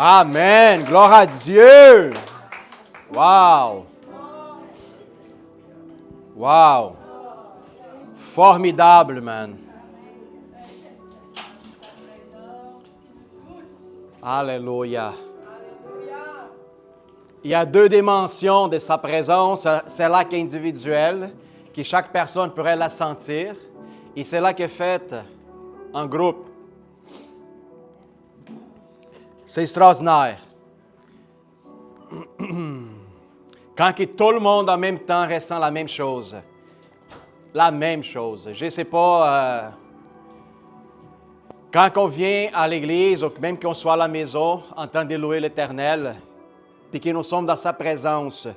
Amen. Gloire à Dieu. Wow. Wow. Formidable, man. Alléluia. Il y a deux dimensions de sa présence. Celle-là qui est individuelle, que chaque personne pourrait la sentir, et celle-là qui est faite en groupe. C'est extraordinaire. Quand que tout le monde en même temps ressent la même chose. La même chose. Je ne sais pas, quand on vient à l'église, ou même qu'on soit à la maison, en train de louer l'Éternel, puis que nous sommes dans sa présence,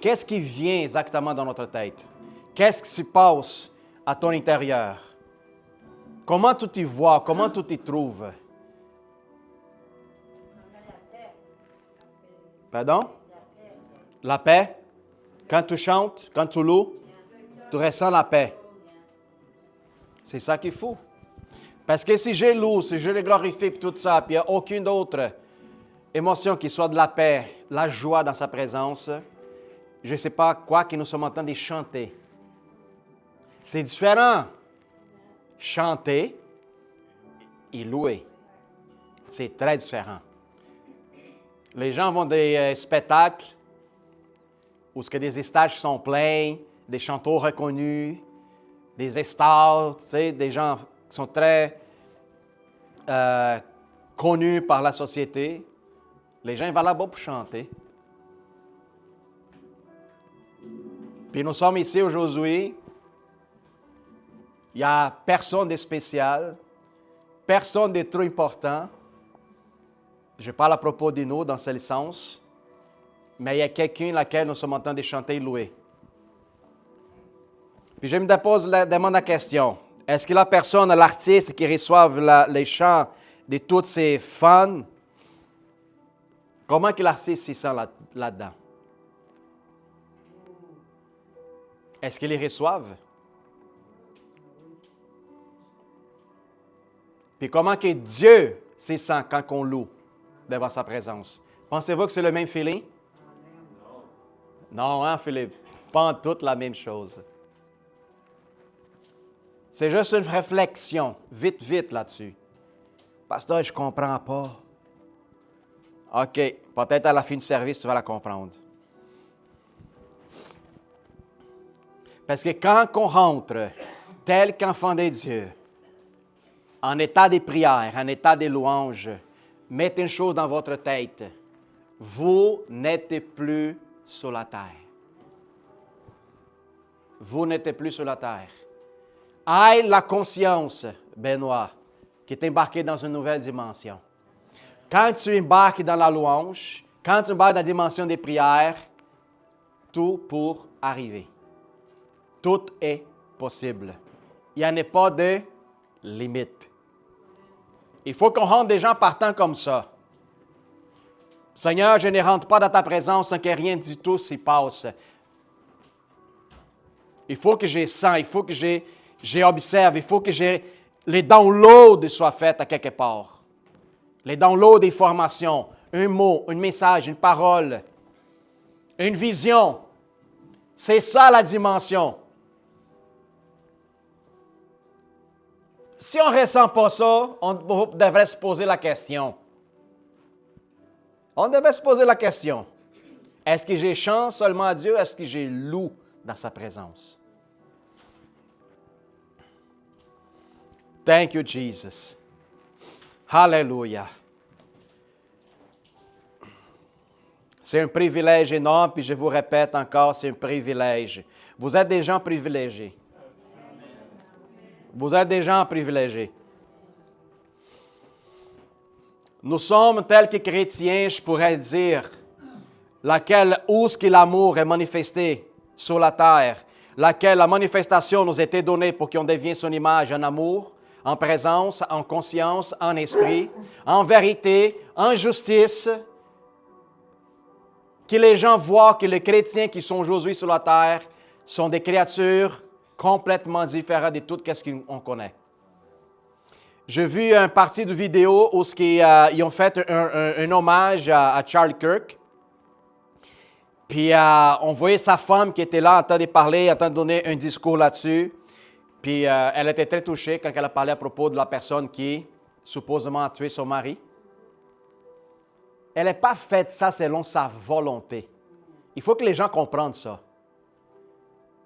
qu'est-ce qui vient exactement dans notre tête? Qu'est-ce qui se passe à ton intérieur? Comment tu t'y vois? Comment tu t'y trouves? Pardon? La paix. Quand tu chantes, quand tu loues, tu ressens la paix. C'est ça qu'il faut. Parce que si je loue, si je le glorifie, puis tout ça, puis il n'y a aucune autre émotion qui soit de la paix, la joie dans sa présence, je ne sais pas quoi que nous sommes en train de chanter. C'est différent. Chanter et louer. C'est très différent. Les gens vont des spectacles où des stages sont pleins, des chanteurs reconnus, des stars, tu sais, des gens qui sont très connus par la société. Les gens vont là-bas pour chanter. Puis nous sommes ici aujourd'hui. Il n'y a personne de spécial, personne de trop important. Je parle à propos de nous dans ce sens, mais il y a quelqu'un laquelle nous sommes en train de chanter et louer. Puis je me demande la question, est-ce que la personne, l'artiste qui reçoit les chants de tous ses fans, comment que l'artiste s'y sent là-dedans? Est-ce qu'ils les reçoivent? Puis comment que Dieu s'y sent quand on loue devant sa présence? Pensez-vous que c'est le même feeling? Non, hein, Philippe? Pas en toute la même chose. C'est juste une réflexion, vite là-dessus. Pasteur, je ne comprends pas. OK, peut-être à la fin du service, tu vas la comprendre. Parce que quand on rentre, tel qu'enfant de Dieu, en état de prière, en état de louange, mettez une chose dans votre tête. Vous n'êtes plus sur la terre. Vous n'êtes plus sur la terre. Aie la conscience, Benoît, qui est embarqué dans une nouvelle dimension. Quand tu embarques dans la louange, quand tu embarques dans la dimension des prières, tout pour arriver. Tout est possible. Il n'y en a pas de limite. Il faut qu'on rentre des gens partant comme ça. Seigneur, je ne rentre pas dans ta présence sans que rien du tout s'y passe. Il faut que je sens, il faut que j'observe, il faut que les downloads soient faits à quelque part. Les downloads des formations, un mot, un message, une parole, une vision. C'est ça la dimension. Si on ne ressent pas ça, on devrait se poser la question. On devrait se poser la question. Est-ce que j'ai chant seulement à Dieu? Est-ce que j'ai loue dans sa présence? Thank you, Jesus. Hallelujah. C'est un privilège énorme, puis je vous répète encore, c'est un privilège. Vous êtes des gens privilégiés. Vous êtes des gens privilégiés. Nous sommes tels que chrétiens, je pourrais dire, où est-ce que l'amour est manifesté sur la terre, laquelle la manifestation nous a été donnée pour qu'on devienne son image en amour, en présence, en conscience, en esprit, en vérité, en justice, que les gens voient que les chrétiens qui sont aujourd'hui sur la terre sont des créatures complètement différentes de tout ce qu'on connaît. J'ai vu un parti de vidéo où ils ont fait un hommage à Charlie Kirk. Puis on voyait sa femme qui était là en train de parler, en train de donner un discours là-dessus. Puis elle était très touchée quand elle a parlé à propos de la personne qui supposément a tué son mari. Elle n'a pas fait ça selon sa volonté. Il faut que les gens comprennent ça.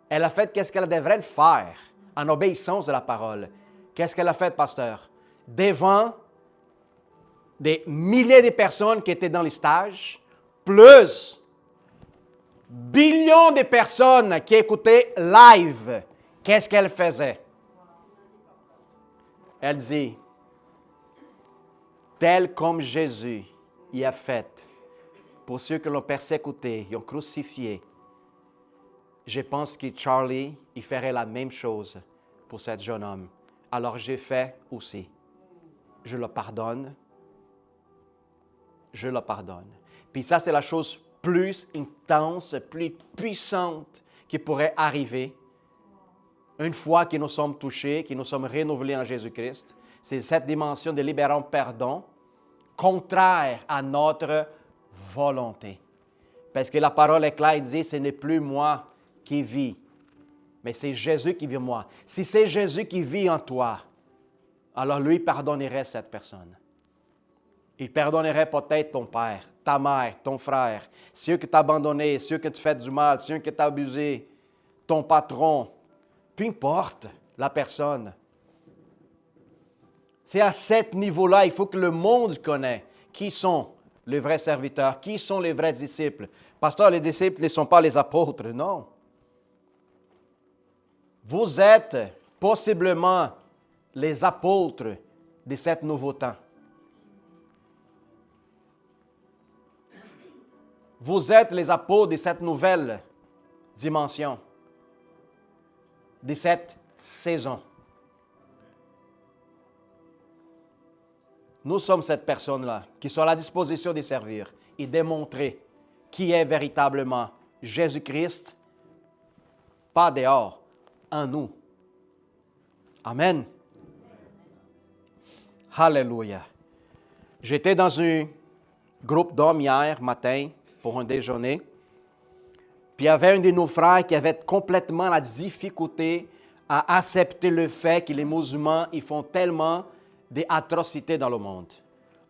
Elle a fait qu'est-ce qu'elle devrait faire en obéissance de la parole. Qu'est-ce qu'elle a fait, pasteur? Devant des milliers de personnes qui étaient dans les stages, plus billions de personnes qui écoutaient live, qu'est-ce qu'elle faisait? Elle dit, tel comme Jésus y a fait pour ceux qui l'ont persécuté, ils ont crucifié, je pense que Charlie, il ferait la même chose pour cet jeune homme. Alors j'ai fait aussi. Je le pardonne. Je le pardonne. Puis ça, c'est la chose plus intense, plus puissante qui pourrait arriver une fois que nous sommes touchés, que nous sommes renouvelés en Jésus-Christ. C'est cette dimension de libérant pardon contraire à notre volonté. Parce que la parole est claire, il dit, ce n'est plus moi qui vis, mais c'est Jésus qui vit en moi. Si c'est Jésus qui vit en toi, alors lui pardonnerait cette personne. Il pardonnerait peut-être ton père, ta mère, ton frère, ceux qui t'ont abandonné, ceux qui te fait du mal, ceux qui t'ont abusé, ton patron, peu importe la personne. C'est à ce niveau-là, il faut que le monde connaisse qui sont les vrais serviteurs, qui sont les vrais disciples. Pasteur, les disciples ne sont pas les apôtres, non. Vous êtes possiblement les apôtres de ce nouveau temps. Vous êtes les apôtres de cette nouvelle dimension, de cette saison. Nous sommes cette personne-là qui sont à la disposition de servir et démontrer qui est véritablement Jésus-Christ, pas dehors, en nous. Amen. Alléluia. J'étais dans un groupe d'hommes hier matin pour un déjeuner. Puis il y avait un de nos frères qui avait complètement la difficulté à accepter le fait que les musulmans ils font tellement d'atrocités dans le monde.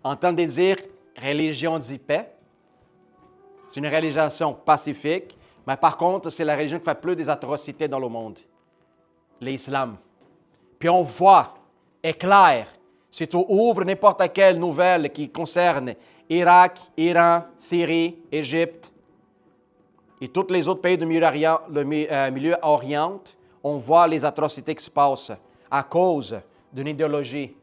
En train de dire religion dit paix. C'est une religion pacifique, mais par contre, c'est la religion qui fait plus des atrocités dans le monde. L'islam. Puis on voit, est clair, si tu ouvres n'importe quelle nouvelle qui concerne Irak, Iran, Syrie, Égypte et tous les autres pays du Milieu-Orient, on voit les atrocités qui se passent à cause d'une idéologie.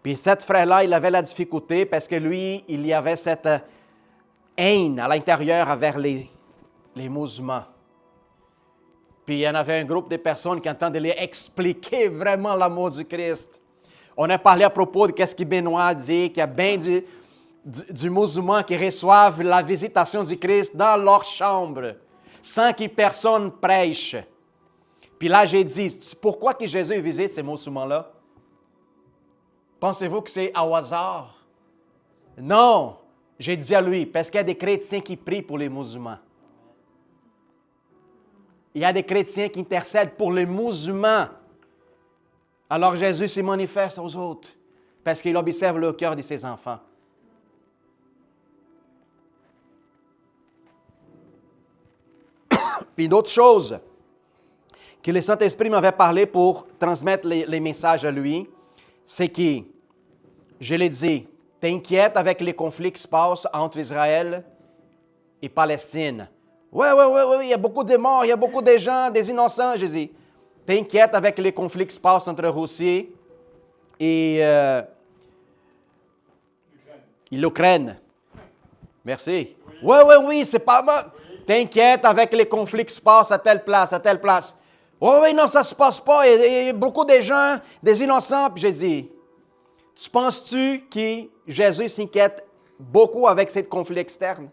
Puis cet frère-là, il avait la difficulté parce que lui, il y avait cette haine à l'intérieur envers les musulmans. Puis il y en avait un groupe de personnes qui entendent lui expliquer vraiment l'amour du Christ. On a parlé à propos de ce que Benoît dit, qu'il y a bien du musulman qui reçoivent la visitation du Christ dans leur chambre, sans que personne prêche. Puis là, j'ai dit, pourquoi que Jésus visite ces musulmans-là? Pensez-vous que c'est au hasard? Non, j'ai dit à lui, parce qu'il y a des chrétiens qui prient pour les musulmans. Il y a des chrétiens qui intercèdent pour les musulmans. Alors Jésus se manifeste aux autres, parce qu'il observe le cœur de ses enfants. Puis d'autres choses que le Saint-Esprit m'avait parlé pour transmettre les messages à lui, c'est que, je l'ai dit, t'inquiète avec les conflits qui se passent entre Israël et Palestine. Oui, il y a beaucoup de morts, il y a beaucoup de gens, des innocents, j'ai dit. T'inquiète avec les conflits qui se passent entre Russie et l'Ukraine. Merci. Oui, c'est pas mal. T'inquiète avec les conflits qui se passent à telle place, à telle place. Oui, non, ça ne se passe pas. Il y a beaucoup de gens, des innocents. Puis j'ai dit, tu penses-tu que Jésus s'inquiète beaucoup avec ces conflits externes?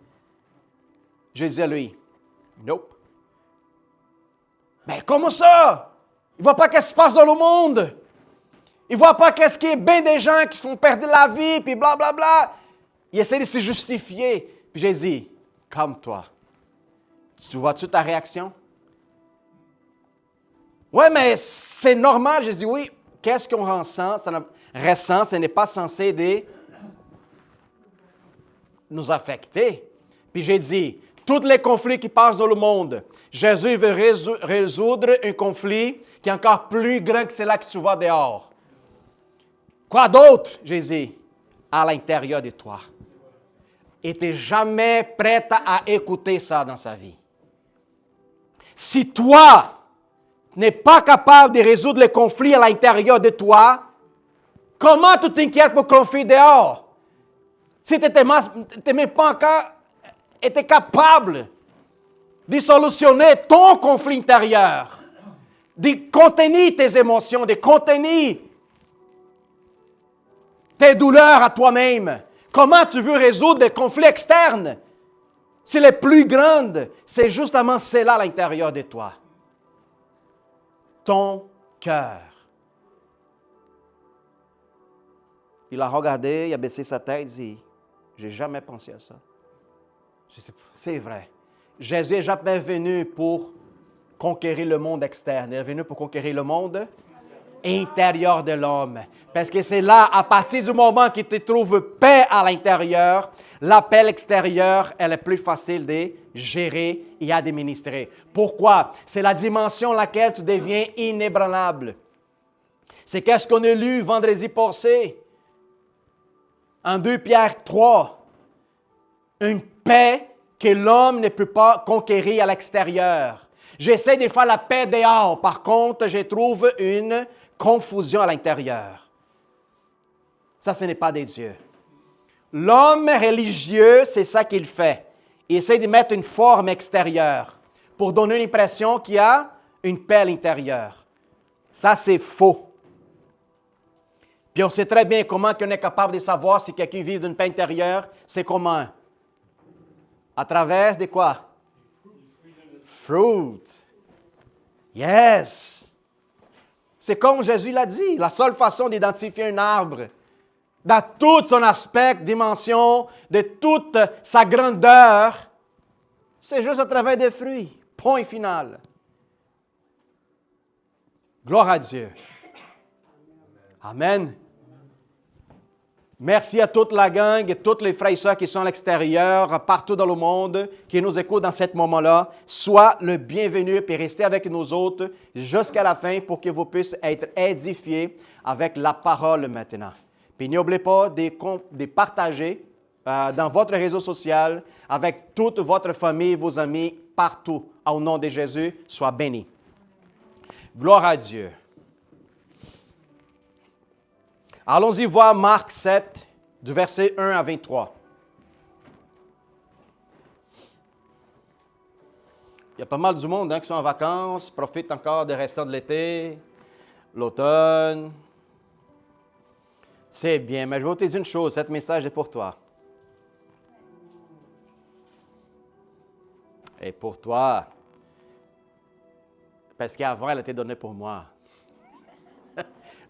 J'ai dit à lui, nope. Mais comment ça? Il ne voit pas ce qui se passe dans le monde. Ils ne voient pas qu'est-ce qui est bien des gens qui se font perdre la vie, puis blablabla. Ils essaient de se justifier. Puis j'ai dit, calme-toi. Tu vois-tu ta réaction? Oui, mais c'est normal. J'ai dit, oui, qu'est-ce qu'on ressent? Ce n'est pas censé nous affecter. Puis j'ai dit, tous les conflits qui passent dans le monde, Jésus veut résoudre un conflit qui est encore plus grand que celui que tu vois dehors. Quoi d'autre, Jésus? À l'intérieur de toi. Et tu n'es jamais prêt à écouter ça dans sa vie. Si toi n'es pas capable de résoudre les conflits à l'intérieur de toi, comment tu t'inquiètes pour le conflit dehors? Si tu n'es même pas encore été capable de solutionner ton conflit intérieur, de contenir tes émotions, de contenir tes douleurs à toi-même. Comment tu veux résoudre des conflits externes? Si les plus grandes, c'est justement cela à l'intérieur de toi. Ton cœur. Il a regardé, il a baissé sa tête, il dit, j'ai jamais pensé à ça. C'est vrai. Jésus n'est jamais venu pour conquérir le monde externe. Il est venu pour conquérir le monde intérieur de l'homme. Parce que c'est là, à partir du moment que tu trouves paix à l'intérieur, la paix extérieure, elle est plus facile de gérer et administrer. Pourquoi? C'est la dimension laquelle tu deviens inébranlable. C'est qu'est-ce qu'on a lu vendredi passé? En 2 Pierre 3. Une paix que l'homme ne peut pas conquérir à l'extérieur. J'essaie de faire la paix dehors. Par contre, je trouve une confusion à l'intérieur. Ça, ce n'est pas des dieux. L'homme religieux, c'est ça qu'il fait. Il essaie de mettre une forme extérieure pour donner l'impression qu'il y a une paix à l'intérieur. Ça, c'est faux. Puis on sait très bien comment on est capable de savoir si quelqu'un vit d'une paix intérieure. C'est comment? À travers de quoi? Fruit. Yes! C'est comme Jésus l'a dit, la seule façon d'identifier un arbre, dans tout son aspect, dimension, de toute sa grandeur, c'est juste à travers des fruits. Point final. Gloire à Dieu. Amen. Merci à toute la gang et tous les frères et sœurs qui sont à l'extérieur, partout dans le monde, qui nous écoutent dans ce moment-là. Sois le bienvenu et restez avec nous autres jusqu'à la fin pour que vous puissiez être édifiés avec la parole maintenant. Puis n'oubliez pas de partager dans votre réseau social avec toute votre famille, vos amis, partout. Au nom de Jésus, sois bénis. Gloire à Dieu. Allons-y voir Marc 7, du verset 1 à 23. Il y a pas mal du monde qui sont en vacances, profitent encore des restants de l'été, l'automne. C'est bien, mais je vais te dire une chose, ce message est pour toi. Et pour toi, parce qu'avant, elle a été donnée pour moi.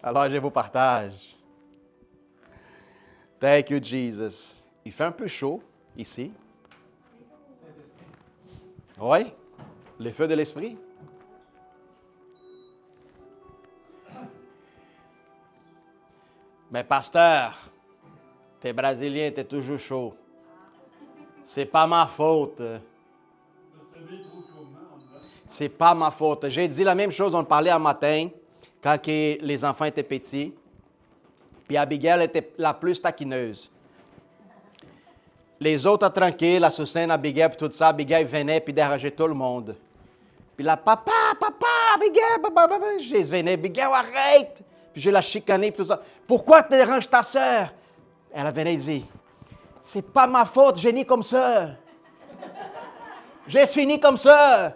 Alors, je vous partage. Thank you, Jesus. Il fait un peu chaud ici. Oui, le feu de l'esprit. Mais pasteur, t'es brésilien, t'es toujours chaud. C'est pas ma faute. C'est pas ma faute. J'ai dit la même chose, on parlait un matin, quand les enfants étaient petits. Puis Abigail était la plus taquineuse. Les autres tranquilles, la Susanne, Abigail, puis tout ça, Abigail venait puis dérangeait tout le monde. Puis là, papa, Abigail, papa, je venais, Abigail, arrête! Puis je la chicanais, puis tout ça. Pourquoi tu déranges ta sœur? Elle venait et dit, c'est pas ma faute, j'ai né comme ça. J'ai fini comme ça.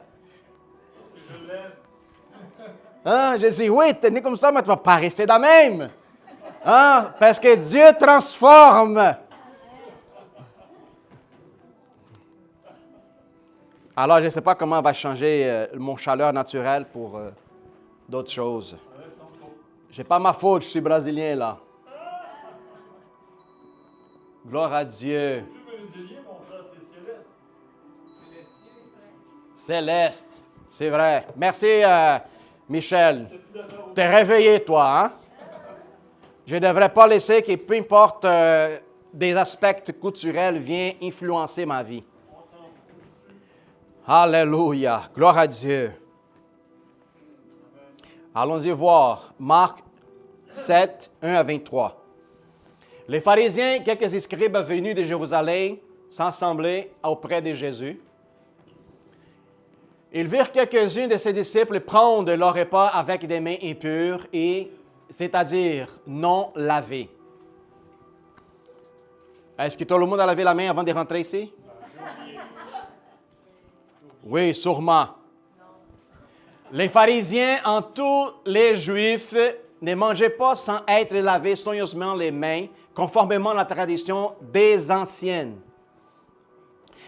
Hein? J'ai dit, oui, tu es né comme ça, mais tu ne vas pas rester de la même. Hein? Parce que Dieu transforme. Alors, je ne sais pas comment va changer mon chaleur naturelle pour d'autres choses. C'est pas ma faute, je suis brésilien là. Gloire à Dieu. Céleste, c'est vrai. Merci, Michel. T'es réveillé, toi, hein? Je ne devrais pas laisser que peu importe des aspects culturels viennent influencer ma vie. Alléluia. Gloire à Dieu. Allons-y voir. Marc 7, 1 à 23. Les pharisiens, quelques scribes venus de Jérusalem, s'assemblaient auprès de Jésus. Ils virent quelques-uns de ses disciples prendre leur repas avec des mains impures, c'est-à-dire non lavées. Est-ce que tout le monde a lavé la main avant de rentrer ici? Oui, sûrement. Les pharisiens, en tous les Juifs, ne mangeaient pas sans être lavés soigneusement les mains, conformément à la tradition des anciennes.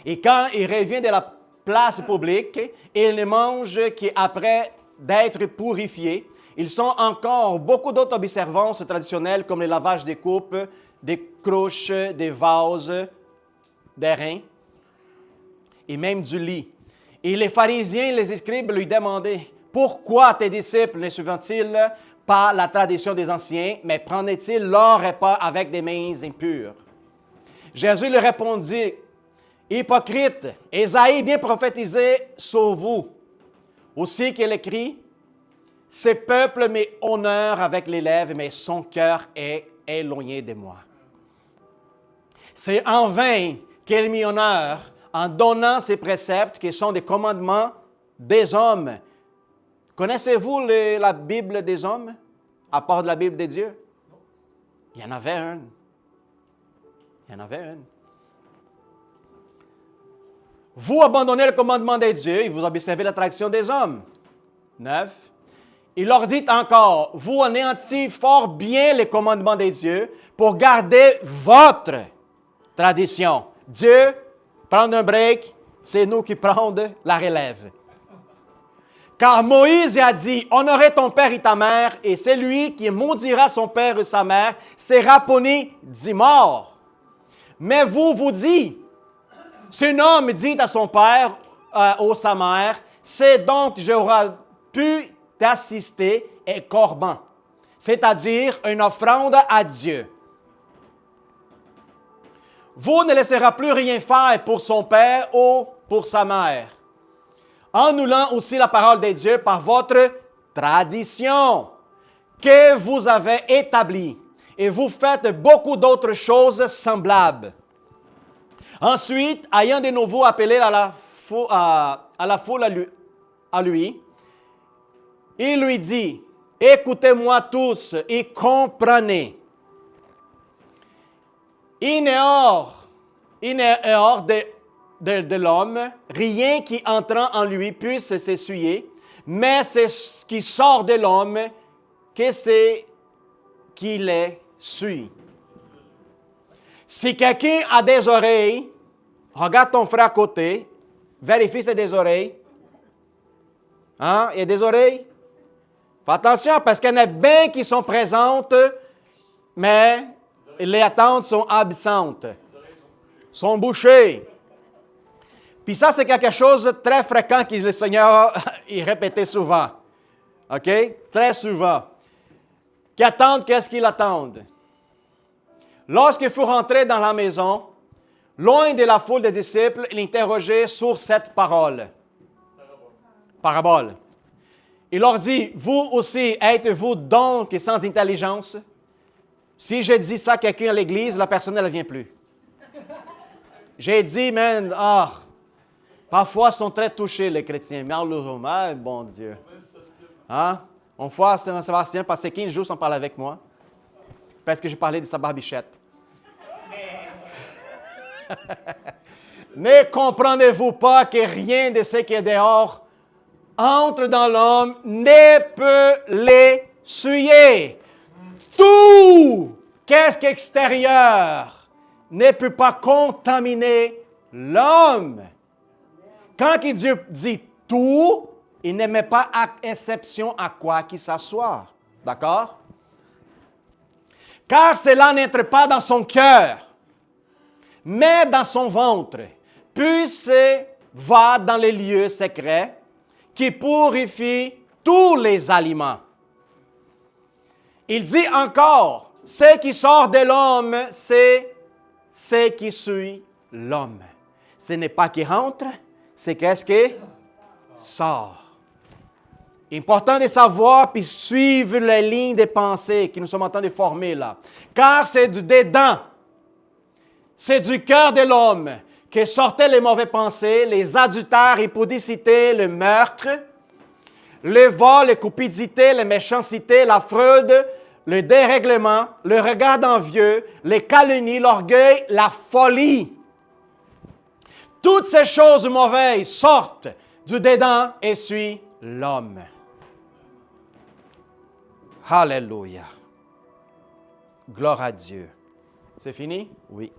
Et quand ils reviennent de la place publique, ils ne mangent qu'après d'être purifiés. Ils ont encore beaucoup d'autres observances traditionnelles comme le lavage des coupes, des cruches, des vases, des reins et même du lit. Et les pharisiens, les scribes lui demandaient, « Pourquoi tes disciples ne suivent-ils pas la tradition des anciens, mais prenaient-ils leur repas avec des mains impures? » Jésus leur répondit, « Hypocrite, Ésaïe bien prophétisé sur vous. Aussi qu'il écrit, « Ce peuple m'honore avec les lèvres, mais son cœur est éloigné de moi. » C'est en vain qu'il m'honore en donnant ces préceptes qui sont des commandements des hommes. Connaissez-vous la Bible des hommes, à part de la Bible de Dieu? Il y en avait une. Il y en avait une. Vous abandonnez le commandement de Dieu et vous observez l'attraction des hommes. 9. Il leur dit encore, vous anéantissez fort bien les commandements de Dieu pour garder votre tradition. Dieu, prendre un break, c'est nous qui prenons la relève. Car Moïse a dit, honorez ton père et ta mère, et celui qui maudira son père et sa mère sera puni 10 morts. Mais vous dites, si un homme dit à son père ou sa mère, c'est donc j'aurai pu t'assister et corban, c'est-à-dire une offrande à Dieu. Vous ne laisserez plus rien faire pour son père ou pour sa mère, annulant aussi la parole de Dieu par votre tradition que vous avez établie, et vous faites beaucoup d'autres choses semblables. Ensuite, ayant de nouveau appelé à la foule à lui, il lui dit, « Écoutez-moi tous et comprenez. Il n'est hors de l'homme rien qui entrant en lui puisse s'essuyer, mais c'est ce qui sort de l'homme que c'est qui les suit. Si quelqu'un a des oreilles, regarde ton frère à côté, vérifie ses des oreilles. Hein? Il y a des oreilles? Fais attention parce qu'il y en a bien qui sont présentes, mais les attentes sont absentes, sont bouchées. Puis ça, c'est quelque chose de très fréquent que le Seigneur il répétait souvent. OK? Très souvent. Qui attendent, qu'est-ce qu'ils attendent? Lorsqu'il faut rentrer dans la maison, loin de la foule des disciples, il interrogeait sur cette parole. Parabole. Il leur dit, vous aussi, êtes-vous donc sans intelligence? Si je dis ça à quelqu'un à l'église, la personne ne vient plus. J'ai dit, man, parfois ils sont très touchés, les chrétiens. Malheureusement, bon Dieu. Hein? Une fois, Saint-Sébastien passait 15 jours sans parler avec moi, parce que j'ai parlé de sa barbichette. Ne comprenez-vous pas que rien de ce qui est dehors entre dans l'homme ne peut l'essuyer? Tout, qu'est-ce qu'extérieur, ne peut pas contaminer l'homme. Quand Dieu dit tout, il ne met pas exception à quoi qu'il s'assoit. D'accord? Car cela n'entre pas dans son cœur, mais dans son ventre, puis va dans les lieux secrets qui purifient tous les aliments. Il dit encore, ce qui sort de l'homme, c'est ce qui suit l'homme. Ce n'est pas qui rentre, c'est qu'est-ce qui sort. Important de savoir puis suivre les lignes des pensées que nous sommes en train de former là. Car c'est du dedans, c'est du cœur de l'homme que sortaient les mauvaises pensées, les adultères, l'impudicité, le meurtre, le vol, la cupidité, la méchanceté, la fraude, le dérèglement, le regard envieux, les calomnies, l'orgueil, la folie. Toutes ces choses mauvaises sortent du dedans et suivent l'homme. Alléluia. Gloire à Dieu. C'est fini? Oui.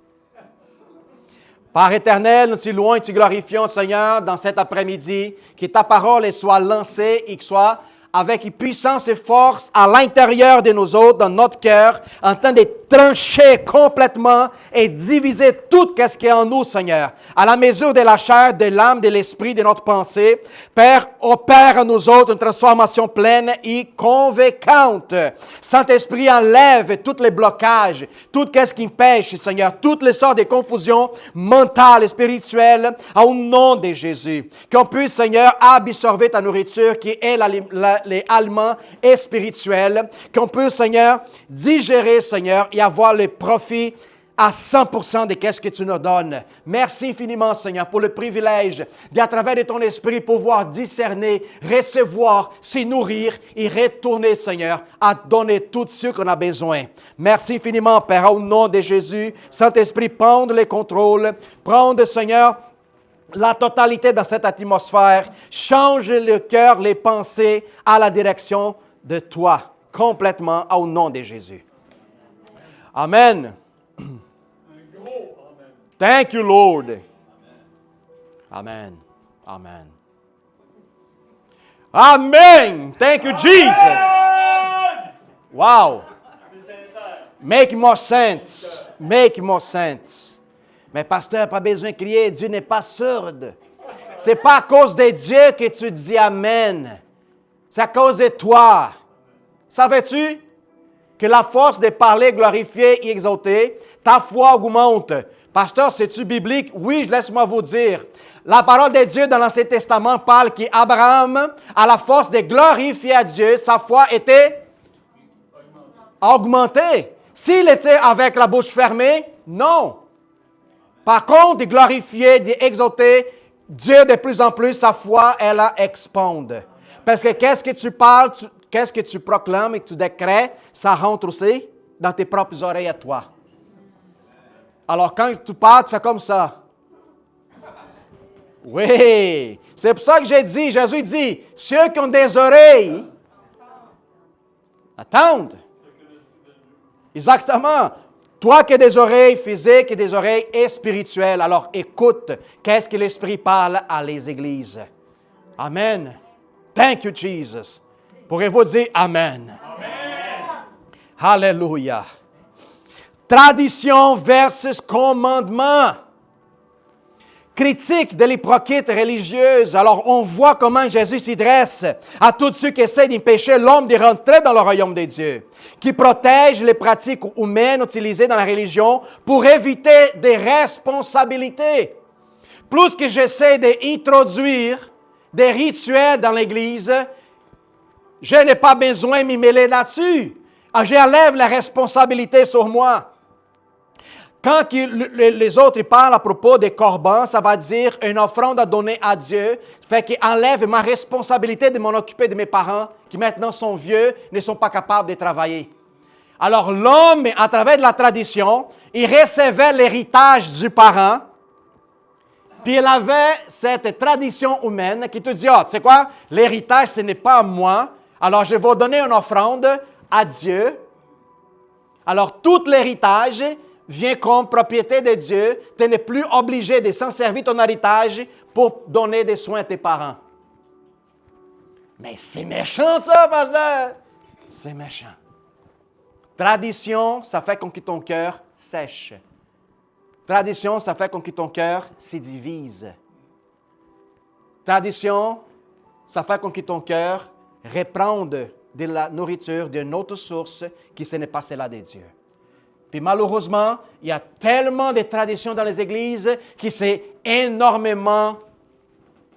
Père éternel, nous te louons et te glorifions, Seigneur, dans cet après-midi, que ta parole soit lancée et que soit avec puissance et force à l'intérieur de nous autres, dans notre cœur, en train de trancher complètement et diviser tout ce qui est en nous, Seigneur, à la mesure de la chair, de l'âme, de l'esprit, de notre pensée. Père, opère en nous autres une transformation pleine et convaincante. Saint-Esprit, enlève tous les blocages, tout ce qui empêche, Seigneur, toutes les sortes de confusions mentales et spirituelles, au nom de Jésus. Qu'on puisse, Seigneur, absorber ta nourriture qui est les aliments et spirituels, qu'on puisse, Seigneur, digérer, Seigneur, et avoir le profit à 100% de ce que tu nous donnes. Merci infiniment, Seigneur, pour le privilège d'à travers de ton esprit pouvoir discerner, recevoir, se nourrir et retourner, Seigneur, à donner tout ce qu'on a besoin. Merci infiniment, Père, au nom de Jésus. Saint-Esprit, prendre le contrôle, prendre, Seigneur, la totalité dans cette atmosphère. Change le cœur, les pensées à la direction de toi, complètement, au nom de Jésus. Amen. Thank you, Lord. Amen. Amen. Amen. Thank you, Jesus. Wow. Make more sense. Make more sense. Mais pasteur, pas besoin de crier, Dieu n'est pas sourd. Ce n'est pas à cause de Dieu que tu dis Amen. C'est à cause de toi. Savais-tu que la force de parler, glorifier et exalter, ta foi augmente? Pasteur, c'est-tu biblique? Oui, laisse-moi vous dire. La parole de Dieu dans l'Ancien Testament parle qu'Abraham, à la force de glorifier à Dieu, sa foi était augmentée. S'il était avec la bouche fermée, non. Par contre, de glorifier, d'exalter Dieu de plus en plus, sa foi, elle expande. Parce que qu'est-ce que tu parles, qu'est-ce que tu proclames et que tu décrètes, ça rentre aussi dans tes propres oreilles à toi. Alors, quand tu parles, tu fais comme ça. Oui, c'est pour ça que j'ai dit, Jésus dit, ceux qui ont des oreilles, attendent. Exactement. Toi qui as des oreilles physiques et des oreilles spirituelles, alors écoute, qu'est-ce que l'Esprit parle à les églises. Amen. Thank you, Jesus. Pourrez-vous dire Amen? Amen. Alléluia. Tradition versus commandement. Critique de l'hypocrite religieuse. Alors, on voit comment Jésus s'y dresse à tous ceux qui essaient d'empêcher l'homme de rentrer dans le royaume de Dieu, qui protègent les pratiques humaines utilisées dans la religion pour éviter des responsabilités. Plus que j'essaie d'introduire des rituels dans l'Église, je n'ai pas besoin de m'y mêler là-dessus. J'enlève la responsabilité sur moi. Quand les autres parlent à propos des corbans, ça va dire une offrande à donner à Dieu, fait qu'il enlève ma responsabilité de m'en occuper de mes parents, qui maintenant sont vieux, ne sont pas capables de travailler. Alors l'homme, à travers de la tradition, il recevait l'héritage du parent, puis il avait cette tradition humaine qui te dit, tu sais quoi, l'héritage, ce n'est pas à moi, alors je vais donner une offrande à Dieu. Alors tout l'héritage vient comme propriété de Dieu. Tu n'es plus obligé de s'en servir ton héritage pour donner des soins à tes parents. Mais c'est méchant ça, pasteur. C'est méchant. Tradition, ça fait qu'on quitte ton cœur sèche. Tradition, ça fait qu'on quitte ton cœur se divise. Tradition, ça fait qu'on quitte ton cœur reprendre de la nourriture d'une autre source qui ce n'est pas celle-là de Dieu. Puis malheureusement, il y a tellement de traditions dans les églises qui c'est énormément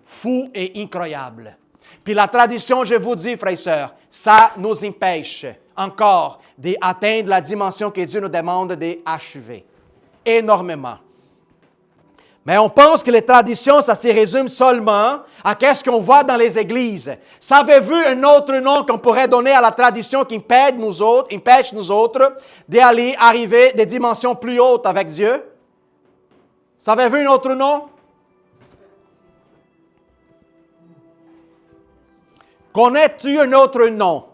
fou et incroyable. Puis la tradition, je vous dis, frères et sœurs, ça nous empêche encore d'atteindre la dimension que Dieu nous demande d'achever. Énormément. Mais on pense que les traditions, ça se résume seulement à ce qu'on voit dans les églises. Savez-vous un autre nom qu'on pourrait donner à la tradition qui empêche nous autres d'aller arriver des dimensions plus hautes avec Dieu? Savez-vous un autre nom? Connais-tu un autre nom?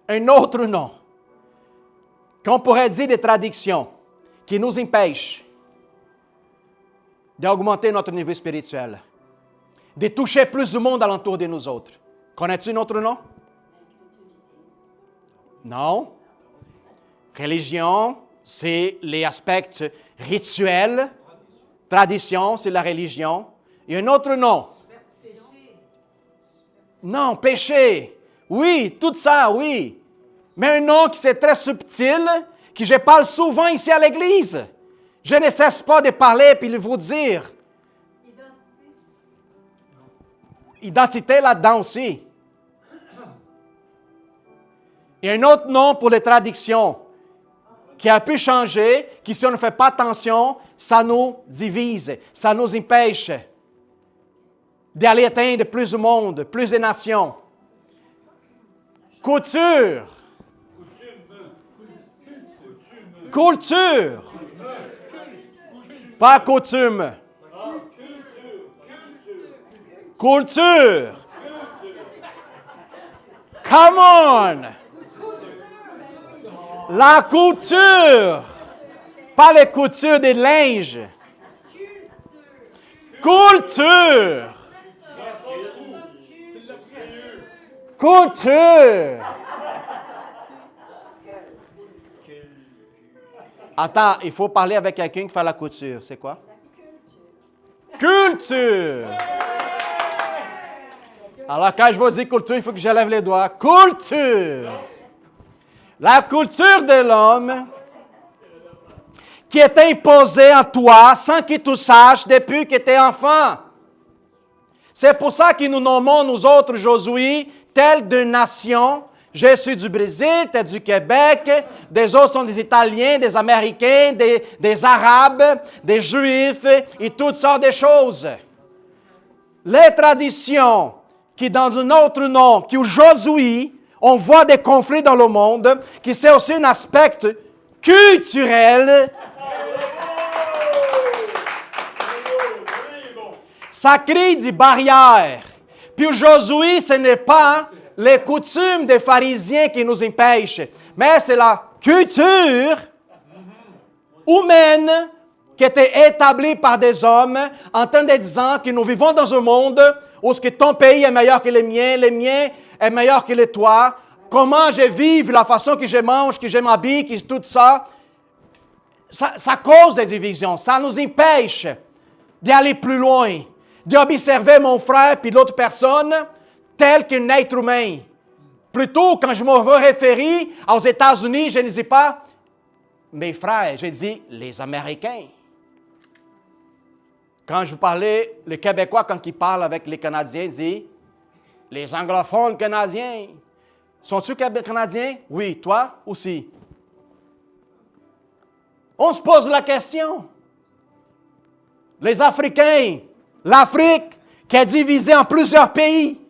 Un autre nom qu'on pourrait dire des traditions qui nous empêchent d'augmenter notre niveau spirituel, de toucher plus de monde alentour de nous autres. Connais-tu un autre nom? Non. Religion, c'est les aspects rituels. Tradition, c'est la religion. Il y a un autre nom. Non, péché. Oui, tout ça, oui. Mais un nom qui c'est très subtil, que je parle souvent ici à l'Église. Je ne cesse pas de parler et de vous dire. Identité là-dedans aussi. Il y a un autre nom pour les traditions qui a pu changer, qui si on ne fait pas attention, ça nous divise, ça nous empêche d'aller atteindre plus de monde, plus de nations. Couture. Culture. Pas coutume. Culture. Come on. La couture. Pas les coutures des linges. Culture. Couture. Attends, il faut parler avec quelqu'un qui fait la couture. C'est quoi? Culture. Alors, quand je vous dis culture, il faut que je lève les doigts. Culture. La culture de l'homme qui est imposée en toi sans que tu saches depuis que tu es enfant. C'est pour ça que nous nommons, nous autres, aujourd'hui, telle de nation. Je suis du Brésil, tu es du Québec, des autres sont des Italiens, des Américains, des Arabes, des Juifs et toutes sortes de choses. Les traditions qui, dans un autre nom, qui aujourd'hui, on voit des conflits dans le monde, qui c'est aussi un aspect culturel. Ça crée des barrières. Puis aujourd'hui, ce n'est pas les coutumes des pharisiens qui nous empêchent, mais c'est la culture humaine qui était établie par des hommes en tant de disant que nous vivons dans un monde où ce que ton pays est meilleur que le mien est meilleur que le toi. Comment je vis, la façon que je mange, que je m'habille, que tout ça, ça cause des divisions. Ça nous empêche d'aller plus loin, d'observer mon frère puis l'autre personne tel qu'un être humain. Plutôt, quand je me référer aux États-Unis, je ne dis pas mes frères, je dis les Américains. Quand je parlais, le Québécois, quand il parle avec les Canadiens, dit les anglophones canadiens. Sont-tu Canadiens? Oui, toi aussi. On se pose la question. Les Africains, l'Afrique qui est divisée en plusieurs pays.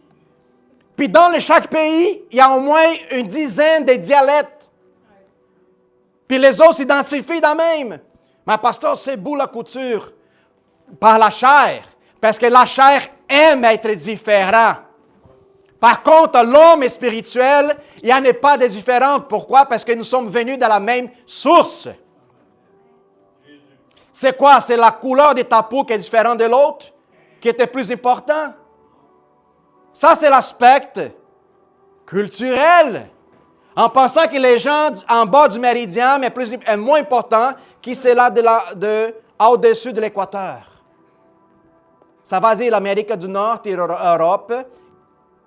Puis dans chaque pays, il y a au moins une dizaine de dialectes. Puis les autres s'identifient dans même. Mais pasteur, c'est beau la couture. Par la chair. Parce que la chair aime être différent. Par contre, l'homme est spirituel, il n'y en a pas de différence. Pourquoi? Parce que nous sommes venus de la même source. C'est quoi? C'est la couleur de ta peau qui est différente de l'autre, qui était plus important. Ça, c'est l'aspect culturel. En pensant que les gens en bas du méridien, mais moins important, qui c'est là au-dessus de l'équateur. Ça va dire l'Amérique du Nord et l'Europe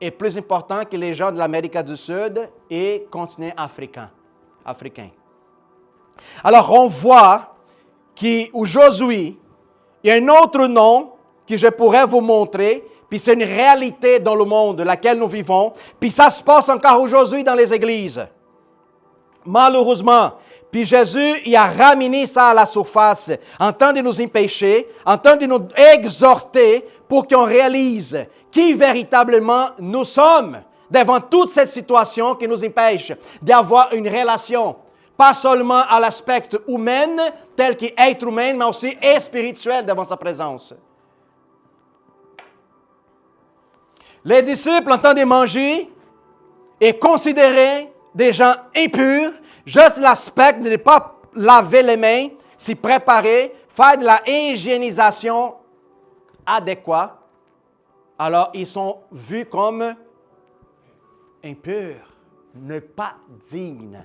est plus important que les gens de l'Amérique du Sud et continent africain. Alors, on voit qu'aujourd'hui, il y a un autre nom que je pourrais vous montrer, puis c'est une réalité dans le monde dans lequel nous vivons, puis ça se passe encore aujourd'hui dans les églises. Malheureusement, puis Jésus, il a ramené ça à la surface, en temps de nous empêcher, en temps de nous exhorter pour qu'on réalise qui véritablement nous sommes devant toute cette situation qui nous empêche d'avoir une relation, pas seulement à l'aspect humain, tel qu'être humain, mais aussi spirituel devant sa présence. Les disciples, en temps de manger, est considérés des gens impurs, juste l'aspect de ne pas laver les mains, s'y préparer, faire de la hygiénisation adéquate. Alors, ils sont vus comme impurs, ne pas dignes.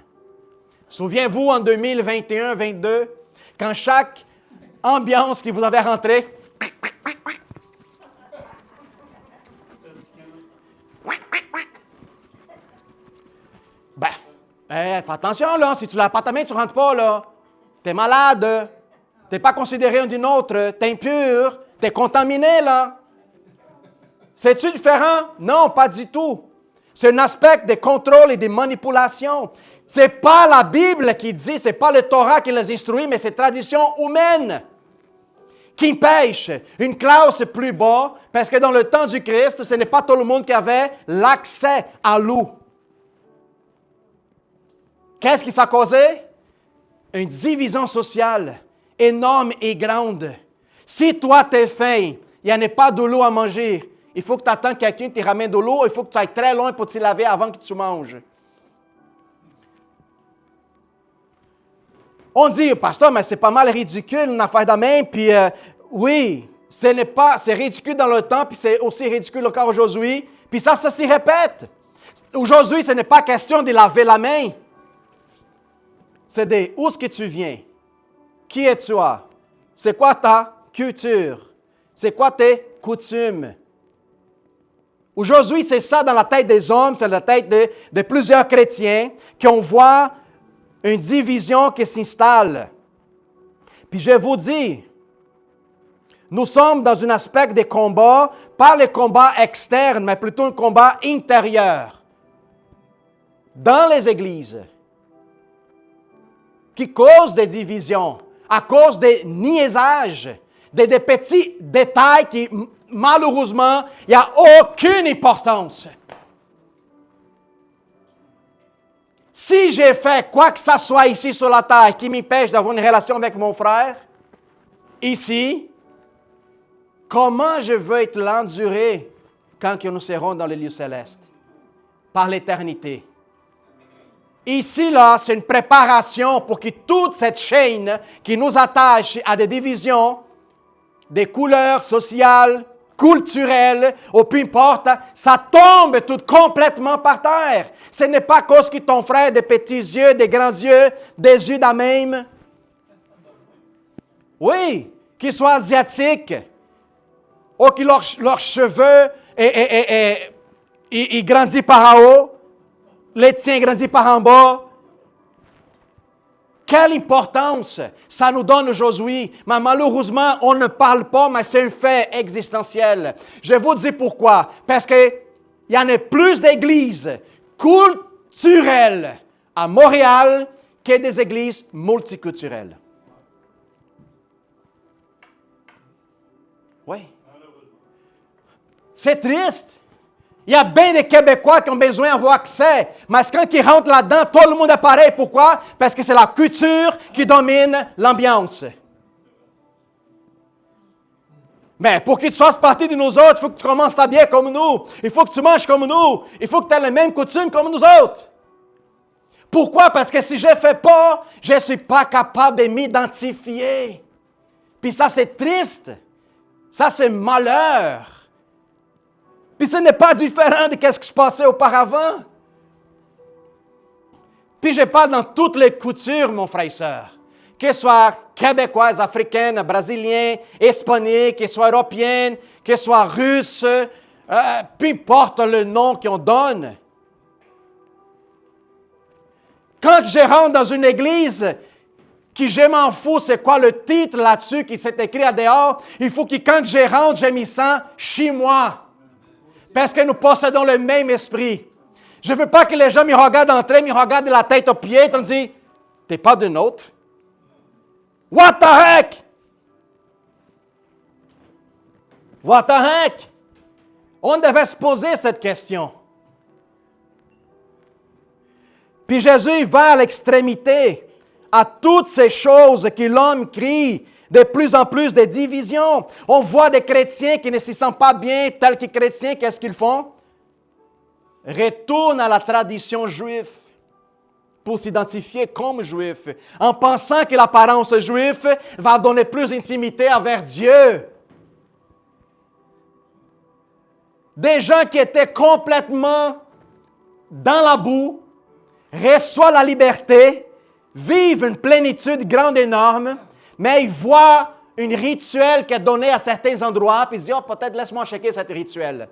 Souvenez-vous, en 2021-22, quand chaque ambiance qui vous avait rentré, fais attention, là, si tu ne laves pas ta main, tu ne rentres pas, là. Tu es malade, tu n'es pas considéré un d'une autre, tu es impur, tu es contaminé, là. C'est-tu différent? Non, pas du tout. C'est un aspect de contrôle et de manipulation. Ce n'est pas la Bible qui dit, ce n'est pas le Torah qui les instruit, mais c'est tradition humaine qui empêche une classe plus bas, parce que dans le temps du Christ, ce n'est pas tout le monde qui avait l'accès à l'eau. Qu'est-ce qui s'est causé? Une division sociale énorme et grande. Si toi, tu es faim, il n'y en a pas de l'eau à manger, il faut que tu attends quelqu'un qui te ramène de l'eau, il faut que tu ailles très loin pour te laver avant que tu manges. On dit, pasteur, mais c'est pas mal ridicule une affaire de même, puis oui, c'est ridicule dans le temps, puis c'est aussi ridicule encore aujourd'hui, puis ça s'y répète. Aujourd'hui, ce n'est pas question de laver la main. C'est de où est-ce que tu viens? Qui es-tu? C'est quoi ta culture? C'est quoi tes coutumes? Aujourd'hui, c'est ça dans la tête des hommes, c'est la tête de plusieurs chrétiens, qu'on voit une division qui s'installe. Puis je vous dis, nous sommes dans un aspect des combats, pas les combats externes, mais plutôt un combat intérieur. Dans les églises. Qui cause des divisions, à cause des niaisages, des petits détails qui, malheureusement, il n'y a aucune importance. Si j'ai fait quoi que ce soit ici sur la terre qui m'empêche d'avoir une relation avec mon frère, ici, comment je veux être l'endurer quand nous serons dans les lieux célestes? Par l'éternité. Ici, là, c'est une préparation pour que toute cette chaîne qui nous attache à des divisions, des couleurs sociales, culturelles, ou peu importe, ça tombe tout complètement par terre. Ce n'est pas à cause que ton frère a des petits yeux, des grands yeux, des yeux d'un même. Oui, qu'ils soient asiatiques, ou que leurs cheveux ils grandissent par en haut, les tiens grandissent par en bas. Quelle importance ça nous donne aujourd'hui. Mais malheureusement, on ne parle pas, mais c'est un fait existentiel. Je vous dis pourquoi. Parce qu'il y en a plus d'églises culturelles à Montréal que des églises multiculturelles. Oui. C'est triste. Il y a bien des Québécois qui ont besoin d'avoir accès. Mais quand ils rentrent là-dedans, tout le monde est pareil. Pourquoi? Parce que c'est la culture qui domine l'ambiance. Mais pour que tu fasses partie de nous autres, il faut que tu commences à bien comme nous. Il faut que tu manges comme nous. Il faut que tu aies les mêmes coutumes comme nous autres. Pourquoi? Parce que si je ne fais pas, je ne suis pas capable de m'identifier. Puis ça, c'est triste. Ça, c'est malheur. Puis ce n'est pas différent de ce qui se passait auparavant. Puis je parle dans toutes les coutures, mon frère et soeur. Qu'elles soient québécoises, africaines, brésiliennes, hispaniques, qu'elles soient européennes, qu'elles soient russes, peu importe le nom qu'on donne. Quand je rentre dans une église, qui je m'en fous, c'est quoi le titre là-dessus qui s'est écrit à dehors, il faut que quand je rentre, je m'y sens chez moi. Parce que nous possédons le même esprit. Je ne veux pas que les gens me regardent entrer, me regardent de la tête aux pieds, et me disent, t'es pas d'un autre. What the heck? What the heck? On devait se poser cette question. Puis Jésus va à l'extrémité, à toutes ces choses que l'homme crie, de plus en plus de divisions. On voit des chrétiens qui ne se sentent pas bien, tels que chrétiens, qu'est-ce qu'ils font? Retournent à la tradition juive pour s'identifier comme juif, en pensant que l'apparence juive va donner plus d'intimité envers Dieu. Des gens qui étaient complètement dans la boue, reçoivent la liberté, vivent une plénitude grande et énorme, mais ils voient un rituel qui est donné à certains endroits, puis ils se disent, oh, peut-être laisse-moi checker ce rituel.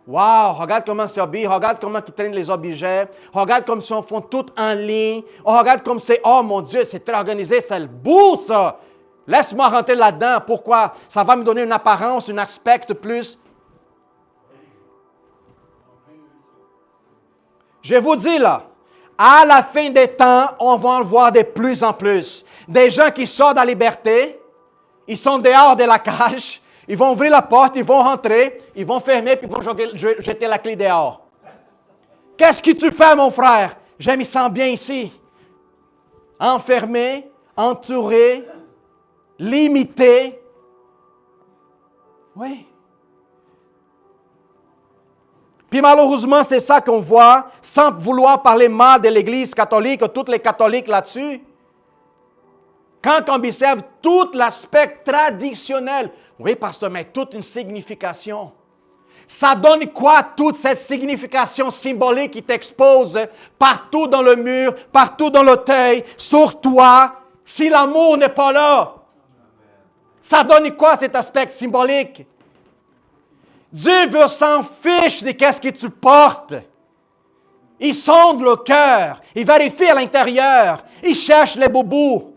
Wow, regarde comment ils s'habillent, regarde comment ils traînent les objets, regarde comme ils font tout en ligne, regarde comme c'est, oh mon Dieu, c'est très organisé, c'est le bout ça. Laisse-moi rentrer là-dedans, pourquoi? Ça va me donner une apparence, un aspect plus. Je vous dis là, à la fin des temps, on va en voir de plus en plus. Des gens qui sortent de la liberté, ils sont dehors de la cage, ils vont ouvrir la porte, ils vont rentrer, ils vont fermer, puis ils vont jeter la clé dehors. Qu'est-ce que tu fais, mon frère? Je me sens bien ici. Enfermé, entouré, limité. Oui. Puis malheureusement, c'est ça qu'on voit, sans vouloir parler mal de l'Église catholique, tous les catholiques là-dessus. Quand on observe tout l'aspect traditionnel, oui, pasteur, mais toute une signification. Ça donne quoi, toute cette signification symbolique qui t'expose partout dans le mur, partout dans l'autel, sur toi, si l'amour n'est pas là? Ça donne quoi, cet aspect symbolique? Dieu veut s'en fiche de qu'est-ce que tu portes. Il sonde le cœur, il vérifie à l'intérieur, il cherche les boubous,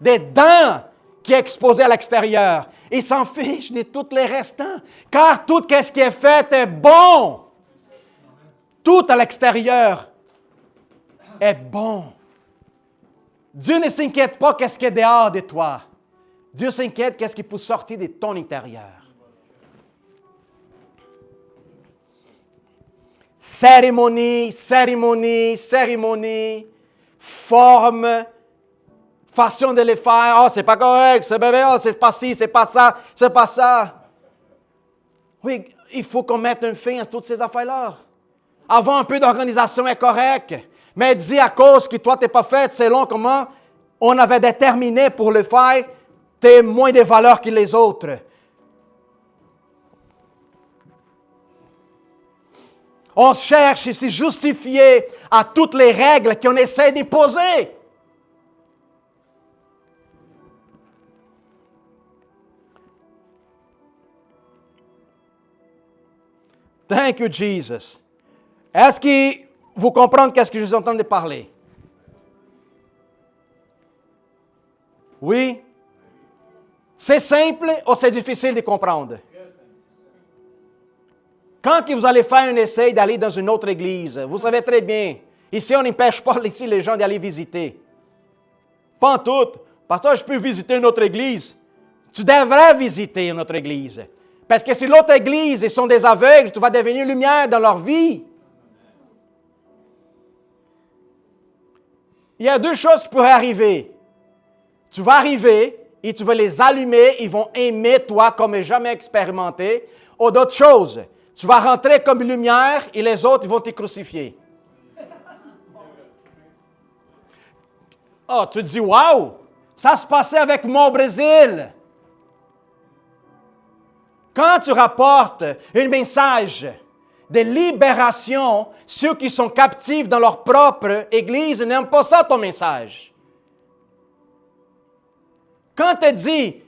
des dents qui est exposé à l'extérieur. Il s'en fiche de tous les restants, car tout ce qui est fait est bon. Tout à l'extérieur est bon. Dieu ne s'inquiète pas qu'est-ce qui est dehors de toi. Dieu s'inquiète qu'est-ce qui peut sortir de ton intérieur. Cérémonie, cérémonie, cérémonie, forme, façon de les faire. Oh, c'est pas correct, c'est bébé, oh, c'est pas ci, c'est pas ça, c'est pas ça. Oui, il faut qu'on mette un fin à toutes ces affaires-là. Avoir un peu d'organisation est correct, mais dis à cause que toi, tu n'es pas fait selon comment on avait déterminé pour le faire, tu es moins de valeur que les autres. On cherche à se justifier à toutes les règles qu'on essaie d'imposer. Thank you, Jesus. Est-ce que vous comprenez qu'est-ce que je suis en train de parler? Oui? C'est simple ou c'est difficile de comprendre? Quand vous allez faire un essai d'aller dans une autre église, vous savez très bien, ici on n'empêche pas ici les gens d'aller visiter. Pas en tout. Pasteur, je peux visiter une autre église. Tu devrais visiter une autre église. Parce que si l'autre église, ils sont des aveugles, tu vas devenir lumière dans leur vie. Il y a deux choses qui pourraient arriver. Tu vas arriver et tu vas les allumer, ils vont aimer toi comme jamais expérimenté. Ou d'autres choses. Tu vas rentrer comme lumière et les autres ils vont te crucifier. Oh, tu te dis, waouh, ça se passait avec moi au Brésil. Quand tu rapportes un message de libération, ceux qui sont captifs dans leur propre Église n'aiment pas ça, ton message. Quand tu dis,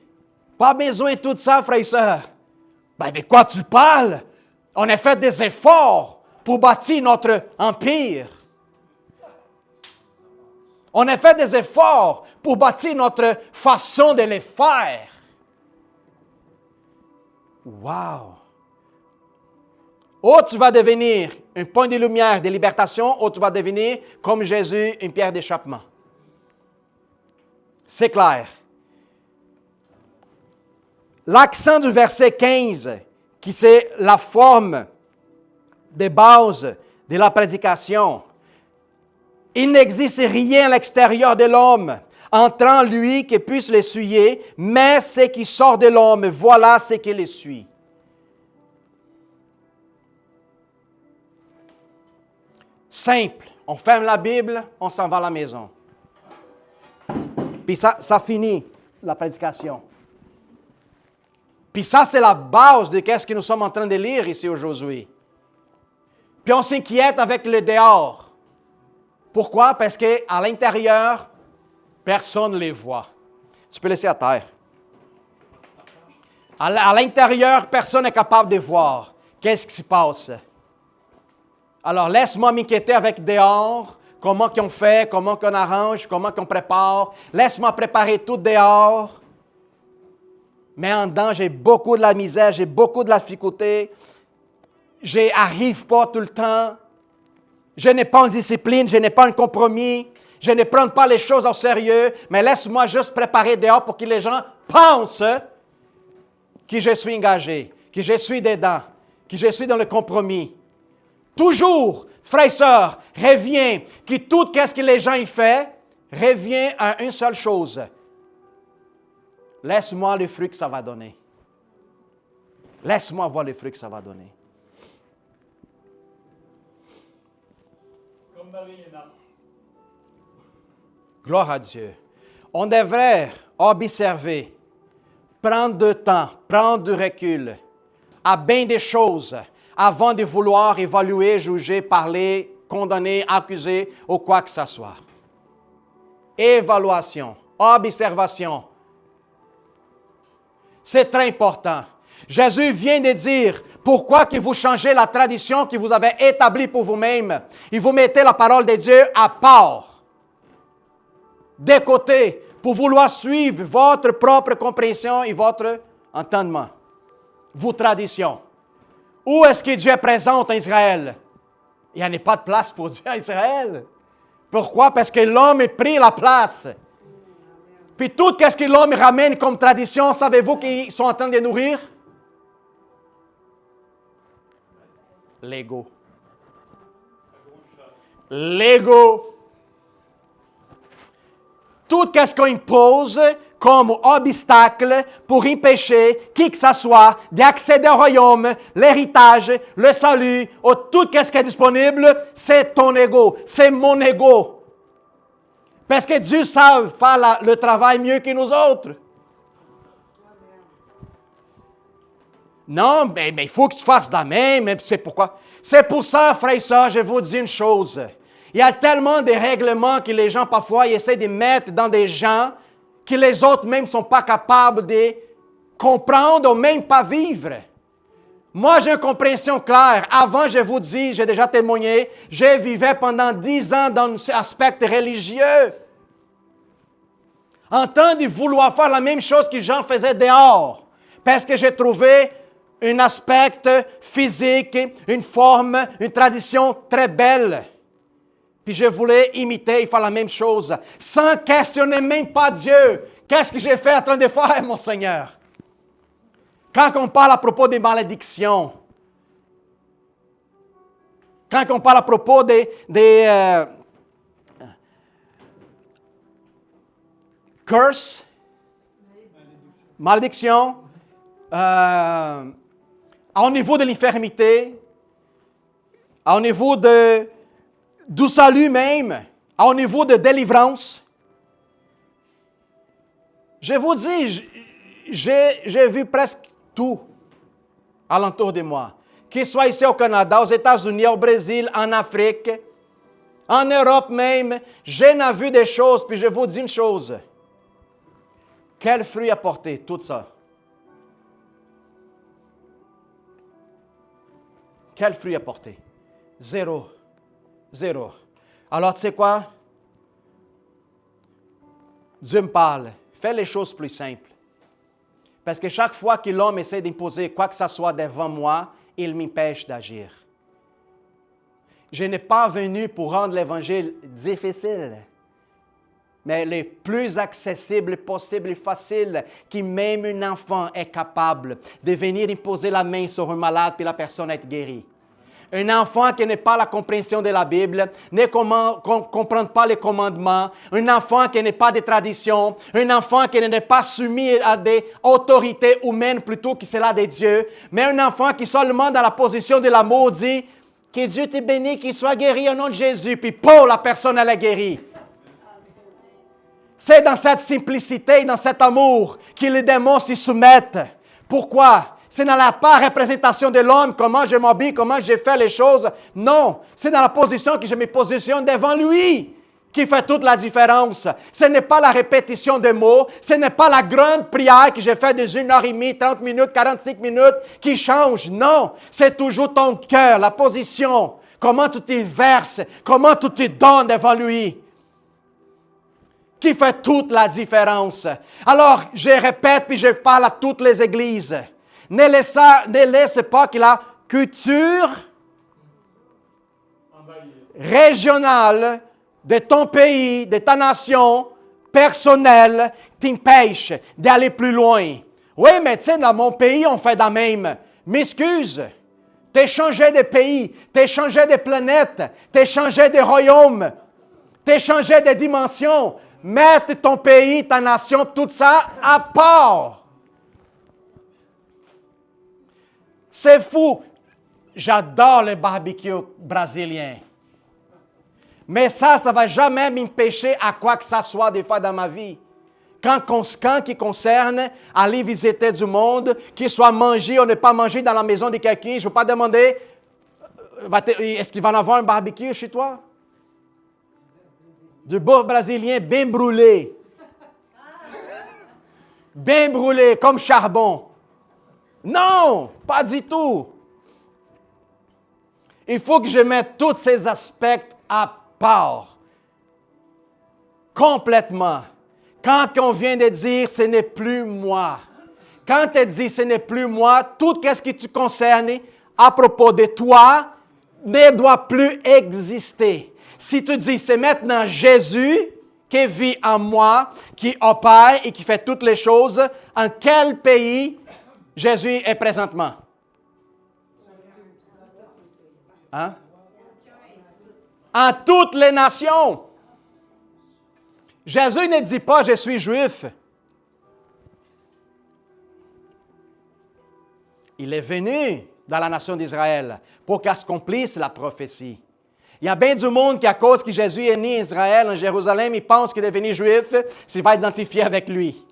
pas besoin de tout ça, frère et sœur, ben de quoi tu parles? On a fait des efforts pour bâtir notre empire. On a fait des efforts pour bâtir notre façon de les faire. Wow! Ou tu vas devenir un point de lumière de libération, ou tu vas devenir, comme Jésus, une pierre d'échappement. C'est clair. L'accent du verset 15, qui c'est la forme de base de la prédication. Il n'existe rien à l'extérieur de l'homme entrant lui qui puisse l'essuyer, mais ce qui sort de l'homme, voilà ce qui l'essuie. Simple. On ferme la Bible, on s'en va à la maison. Puis ça finit la prédication. Puis ça, c'est la base de ce que nous sommes en train de lire ici aujourd'hui. Puis on s'inquiète avec le dehors. Pourquoi? Parce qu'à l'intérieur, personne ne les voit. Tu peux laisser à terre. À l'intérieur, personne n'est capable de voir qu'est-ce qui se passe. Alors, laisse-moi m'inquiéter avec dehors, comment qu'on fait, comment qu'on arrange, comment qu'on prépare. Laisse-moi préparer tout dehors. Mais en dedans, j'ai beaucoup de la misère, j'ai beaucoup de la difficulté. Je n'arrive pas tout le temps. Je n'ai pas une discipline, je n'ai pas un compromis. Je ne prends pas les choses au sérieux, mais laisse-moi juste préparer dehors pour que les gens pensent que je suis engagé, que je suis dedans, que je suis dans le compromis. Toujours, frères et sœurs, reviens, que tout ce que les gens y font, revient à une seule chose. Laisse-moi le fruit que ça va donner. Laisse-moi voir le fruit que ça va donner. Comme Marie-Léna. Gloire à Dieu. On devrait observer, prendre du temps, prendre du recul à bien des choses avant de vouloir évaluer, juger, parler, condamner, accuser ou quoi que ce soit. Évaluation, observation. C'est très important. Jésus vient de dire pourquoi que vous changez la tradition que vous avez établie pour vous-même et vous mettez la parole de Dieu à part, de côté, pour vouloir suivre votre propre compréhension et votre entendement, vos traditions. Où est-ce que Dieu est présent en Israël? Il n'y a pas de place pour Dieu en Israël. Pourquoi? Parce que l'homme a pris la place. Puis tout ce que l'homme ramène comme tradition, savez-vous qu'ils sont en train de nourrir? L'ego. L'ego. Tout ce qu'on impose comme obstacle pour empêcher qui que ce soit d'accéder au royaume, l'héritage, le salut, ou tout ce qui est disponible, c'est ton ego, c'est mon ego. Parce que Dieu sait faire le travail mieux que nous autres. Non, mais il faut que tu fasses de la même, mais c'est pourquoi. C'est pour ça, frères et sœurs, je vous dis une chose. Il y a tellement de règlements que les gens, parfois, ils essaient de mettre dans des gens que les autres même ne sont pas capables de comprendre ou même pas vivre. Moi, j'ai une compréhension claire. Avant, je vous dis, j'ai déjà témoigné, je vivais pendant 10 ans dans un aspect religieux. En train de vouloir faire la même chose que les gens faisaient dehors. Parce que j'ai trouvé un aspect physique, une forme, une tradition très belle. Puis je voulais imiter et faire la même chose, sans questionner même pas Dieu. Qu'est-ce que j'ai fait en train de faire, mon Seigneur? Quand on parle à propos des malédictions, quand on parle à propos des curses, malédictions, au niveau de l'infirmité, au niveau du salut même, au niveau de délivrance. Je vous dis, j'ai vu presque tout alentour de moi. qu'il soit ici au Canada, aux États-Unis, au Brésil, en Afrique, en Europe même, j'ai vu des choses, puis je vous dis une chose. Quel fruit a porté tout ça? Quel fruit a porté? Zéro. Zéro. Alors, tu sais quoi? Dieu me parle. Fais les choses plus simples. Parce que chaque fois que l'homme essaie d'imposer quoi que ce soit devant moi, il m'empêche d'agir. Je n'ai pas venu pour rendre l'Évangile difficile, mais le plus accessible possible et facile, que même un enfant est capable de venir imposer la main sur un malade et la personne est guérie. Un enfant qui n'a pas la compréhension de la Bible, ne comprend pas les commandements, un enfant qui n'a pas de tradition, un enfant qui n'est pas soumis à des autorités humaines plutôt que cela de Dieu, mais un enfant qui seulement dans la position de l'amour dit que Dieu te bénisse, qu'il soit guéri au nom de Jésus, puis pour la personne elle est guérie. C'est dans cette simplicité, dans cet amour que les démons s'y soumettent. Pourquoi? C'est dans la pas représentation de l'homme, comment je m'habille, comment je fais les choses. Non, c'est dans la position que je me positionne devant lui qui fait toute la différence. Ce n'est pas la répétition de mots, ce n'est pas la grande prière que je fais de 1h30, 30 minutes, 45 minutes qui change. Non, c'est toujours ton cœur, la position, comment tu te verses, comment tu te donnes devant lui, qui fait toute la différence. Alors, je répète, puis je parle à toutes les églises. Ne laisse pas que la culture régionale de ton pays, de ta nation, personnelle, t'empêche d'aller plus loin. Oui, mais tu sais, dans mon pays, on fait de même. M'excuse. T'es changé de pays, t'es changé de planète, t'es changé de royaume, t'es changé de dimension. Mets ton pays, ta nation, tout ça à part. C'est fou. J'adore le barbecue brésilien. Mais ça ne va jamais m'empêcher à quoi que ce soit des fois dans ma vie. Quand qui concerne aller visiter du monde, qu'il soit mangé ou ne pas mangé dans la maison de quelqu'un, je ne veux pas demander, est-ce qu'il va y avoir un barbecue chez toi? Du bœuf brésilien bien brûlé. Bien brûlé, comme charbon. Non, pas du tout. Il faut que je mette tous ces aspects à part. Complètement. Quand on vient de dire, ce n'est plus moi. Quand tu dis, ce n'est plus moi, tout ce qui te concerne à propos de toi ne doit plus exister. Si tu dis, c'est maintenant Jésus qui vit en moi, qui opère et qui fait toutes les choses, en quel pays Jésus est présentement? Hein? En toutes les nations. Jésus ne dit pas « je suis juif ». Il est venu dans la nation d'Israël pour qu'accomplisse la prophétie. Il y a bien du monde qui, à cause que Jésus est né en Israël, en Jérusalem, il pense qu'il est devenu juif, s'il va identifier avec lui.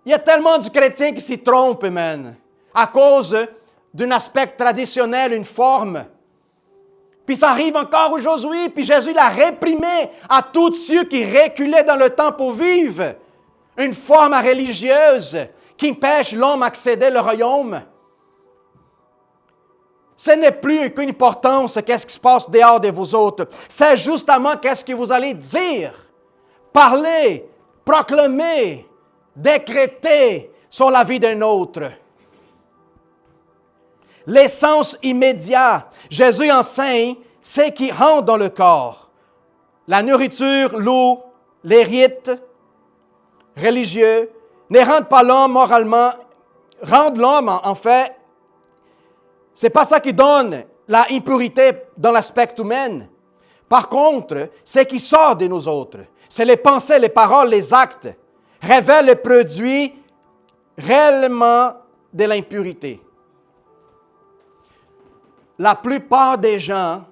Il y a tellement de chrétiens qui s'y trompent, man, à cause d'un aspect traditionnel, une forme. Puis ça arrive encore aujourd'hui, puis Jésus l'a réprimé à tous ceux qui reculaient dans le temps pour vivre une forme religieuse qui empêche l'homme d'accéder au royaume. Ce n'est plus qu'une importance qu'est-ce qui se passe dehors de vous autres. C'est justement qu'est-ce que vous allez dire, parler, proclamer, décréter sur la vie d'un autre. L'essence immédiate, Jésus enseigne, c'est qui rentre dans le corps. La nourriture, l'eau, les rites religieux ne rendent pas l'homme moralement, rendent l'homme en fait, c'est pas ça qui donne la impureté dans l'aspect humain. Par contre, ce qui sort de nous autres, c'est les pensées, les paroles, les actes, révèlent le produit réellement de l'impurité. La plupart des gens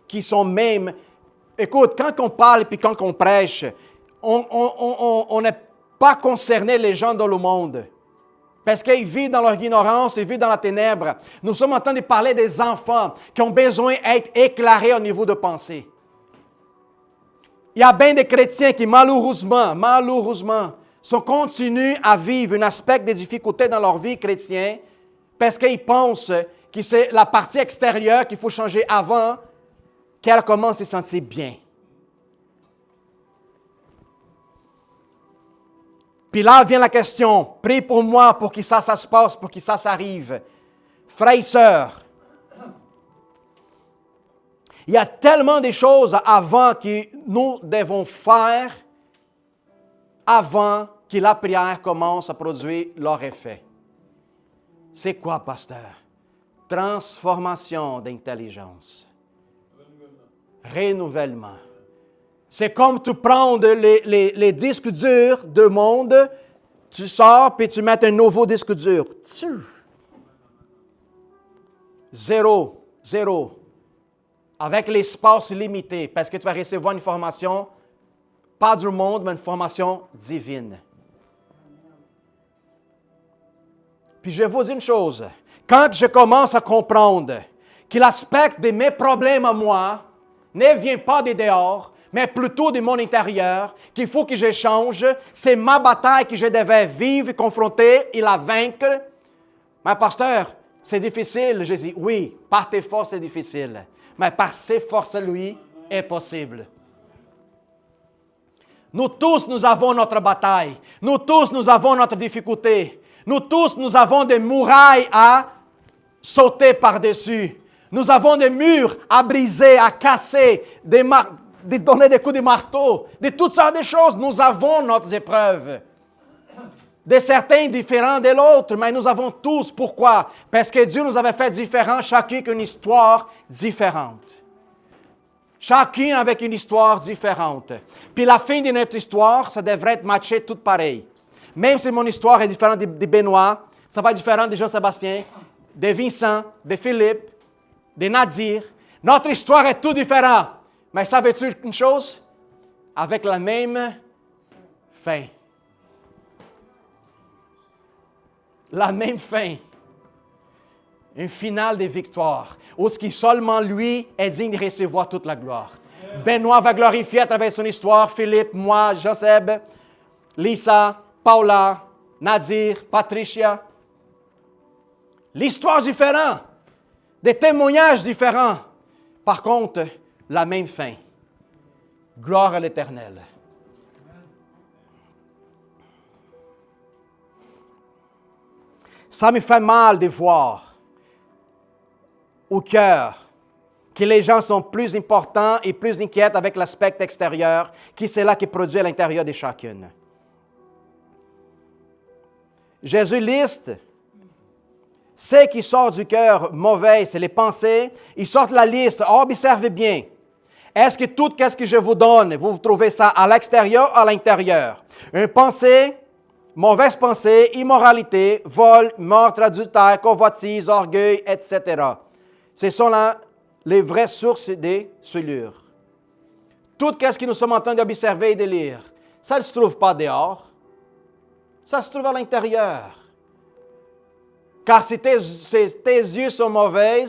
qui sont même... Écoute, quand on parle et quand on prêche, on n'est pas concerné les gens dans le monde. Parce qu'ils vivent dans leur ignorance, ils vivent dans la ténèbre. Nous sommes en train de parler des enfants qui ont besoin d'être éclairés au niveau de pensée. Il y a bien des chrétiens qui, malheureusement, continuent à vivre un aspect de difficulté dans leur vie chrétienne parce qu'ils pensent que c'est la partie extérieure qu'il faut changer avant qu'elle commence à se sentir bien. Puis là vient la question, prie pour moi pour que ça se passe, pour que ça arrive. Frères et sœurs, il y a tellement de choses avant que nous devons faire avant que la prière commence à produire leur effet. C'est quoi, pasteur? Transformation d'intelligence. Renouvellement. C'est comme tu prends les disques durs du monde, tu sors puis tu mets un nouveau disque dur. Zéro. Avec l'espace limité, parce que tu vas recevoir une formation, pas du monde, mais une formation divine. Puis je vais vous dire une chose, quand je commence à comprendre que l'aspect de mes problèmes à moi ne vient pas de dehors, mais plutôt de mon intérieur, qu'il faut que je change, c'est ma bataille que je devais vivre, confronter et la vaincre. Mais pasteur, c'est difficile. Je dis, oui, par tes forces, c'est difficile. Mais par ses forces, lui, est possible. Nous tous, nous avons notre bataille. Nous tous, nous avons notre difficulté. Nous tous, nous avons des murailles à sauter par-dessus. Nous avons des murs à briser, à casser, de donner des coups de marteau, de toutes sortes de choses. Nous avons nos épreuves. De certains différents de l'autre, mais nous avons tous. Pourquoi? Parce que Dieu nous avait fait différents, chacun une histoire différente. Chacun avec une histoire différente. Puis la fin de notre histoire, ça devrait être matché tout pareil. Même si mon histoire est différente de Benoît, ça va être différent de Jean-Sébastien, de Vincent, de Philippe, de Nadir. Notre histoire est tout différente. Mais savez-tu une chose? Avec la même fin. La même fin. Une finale de victoire. Où ce qui seulement lui est digne de recevoir toute la gloire. Benoît va glorifier à travers son histoire. Philippe, moi, Joseph, Lisa, Paula, Nadir, Patricia. L'histoire différente. Des témoignages différents. Par contre, la même fin. Gloire à l'Éternel. Ça me fait mal de voir au cœur que les gens sont plus importants et plus inquiets avec l'aspect extérieur que c'est là qui produit à l'intérieur de chacune. Jésus liste ce qui sort du cœur mauvais, c'est les pensées. Il sort la liste. Observez bien. Est-ce que tout ce que je vous donne, vous trouvez ça à l'extérieur ou à l'intérieur? Une pensée, mauvaise pensée, immoralité, vol, meurtre, adultère, convoitise, orgueil, etc. Ce sont là les vraies sources des souillures. Tout ce que nous sommes en train d'observer et de lire, ça ne se trouve pas dehors. Ça se trouve à l'intérieur. Car si tes yeux sont mauvais,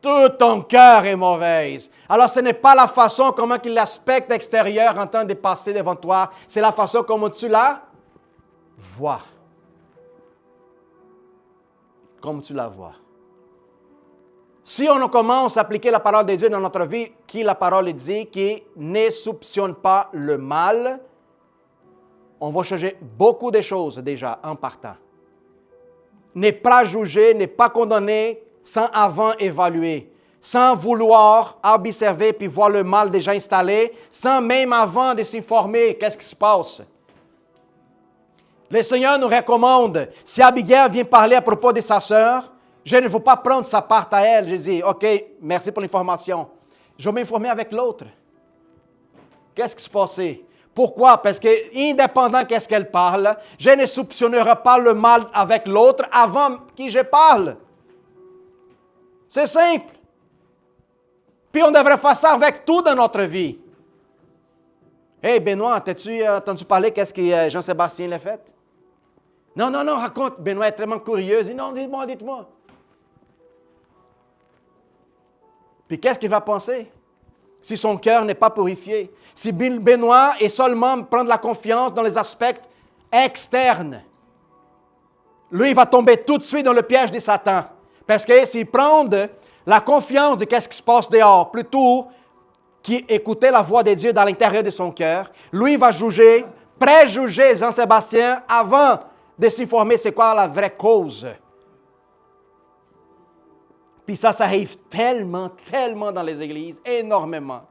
tout ton cœur est mauvais. Alors ce n'est pas la façon comment l'aspect extérieur en train de passer devant toi, c'est la façon comment tu la vois. Comme tu la vois. Si on commence à appliquer la parole de Dieu dans notre vie, qui la parole dit, qui ne soupçonne pas le mal, on va changer beaucoup de choses déjà en partant. Ne pas juger, ne pas condamner sans avant évaluer, sans vouloir observer puis voir le mal déjà installé, sans même avant de s'informer qu'est-ce qui se passe. Le Seigneur nous recommande, si Abigail vient parler à propos de sa sœur, je ne veux pas prendre sa part à elle. Je dis, OK, merci pour l'information. Je vais m'informer avec l'autre. Qu'est-ce qui se passait? Pourquoi? Parce que, indépendant de ce qu'elle parle, je ne soupçonnerai pas le mal avec l'autre avant que je parle. C'est simple. Puis on devrait faire ça avec tout dans notre vie. Hey Benoît, as-tu entendu parler qu'est-ce que Jean-Sébastien l'a fait? Non, non, non, raconte. Benoît est tellement curieux. Il dit, non, dites-moi, dites-moi. Puis qu'est-ce qu'il va penser? Si son cœur n'est pas purifié. Si Benoît est seulement prendre la confiance dans les aspects externes. Lui, il va tomber tout de suite dans le piège de Satan. Parce que s'il prend la confiance de ce qui se passe dehors, plutôt qu'écouter la voix de Dieu dans l'intérieur de son cœur, lui va juger, préjuger Jean-Sébastien avant de s'informer c'est quoi la vraie cause. Puis ça arrive tellement, tellement dans les églises, énormément.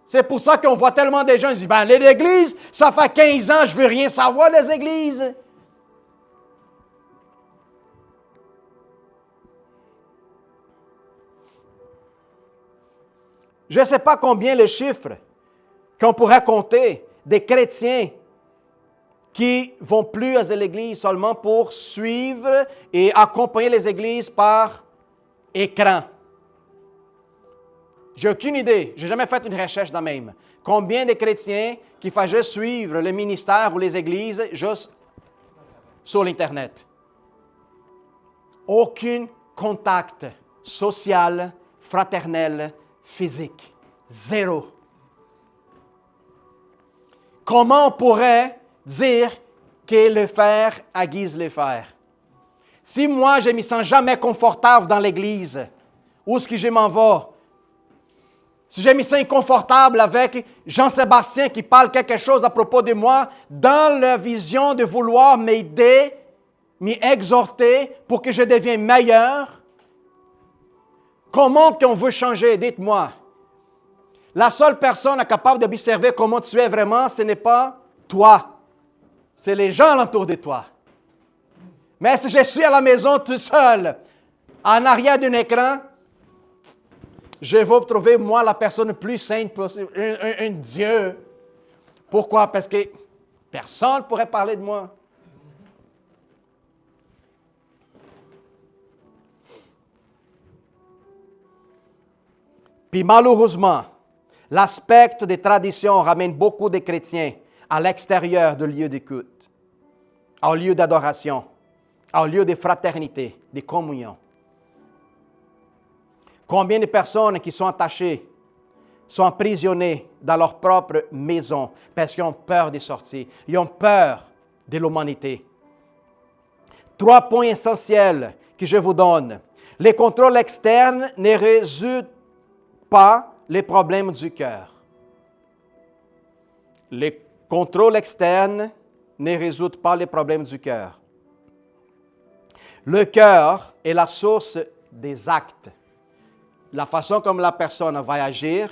C'est pour ça qu'on voit tellement de gens, ils disent, ben les églises, ça fait 15 ans, je ne veux rien savoir, les églises. Je ne sais pas combien les chiffres qu'on pourrait compter des chrétiens qui ne vont plus à l'église seulement pour suivre et accompagner les églises par écran. J'ai aucune idée, je n'ai jamais fait une recherche de même. Combien de chrétiens qui font juste suivre le ministère ou les églises juste sur l'Internet? Aucun contact social, fraternel, physique. Zéro. Comment on pourrait dire que le fer aiguise le fer? Si moi, je ne me sens jamais confortable dans l'église, où est-ce que je m'en vais? Si je me sens inconfortable avec Jean-Sébastien qui parle quelque chose à propos de moi, dans la vision de vouloir m'aider, m'exhorter pour que je devienne meilleur, comment qu'on veut changer? Dites-moi. La seule personne capable d'observer comment tu es vraiment, ce n'est pas toi. C'est les gens alentour de toi. Mais si je suis à la maison tout seul, en arrière d'un écran, je vais trouver, moi, la personne plus sainte possible, un Dieu. Pourquoi? Parce que personne ne pourrait parler de moi. Puis malheureusement, l'aspect des traditions ramène beaucoup de chrétiens à l'extérieur du lieu d'écoute, au lieu d'adoration, au lieu de fraternité, de communion. Combien de personnes qui sont attachées, sont emprisonnées dans leur propre maison parce qu'ils ont peur de sortir, ils ont peur de l'humanité. 3 points essentiels que je vous donne. Les contrôles externes ne résolvent pas les problèmes du cœur. Les contrôles externes ne résoudent pas les problèmes du cœur. Le cœur est la source des actes. La façon comme la personne va agir,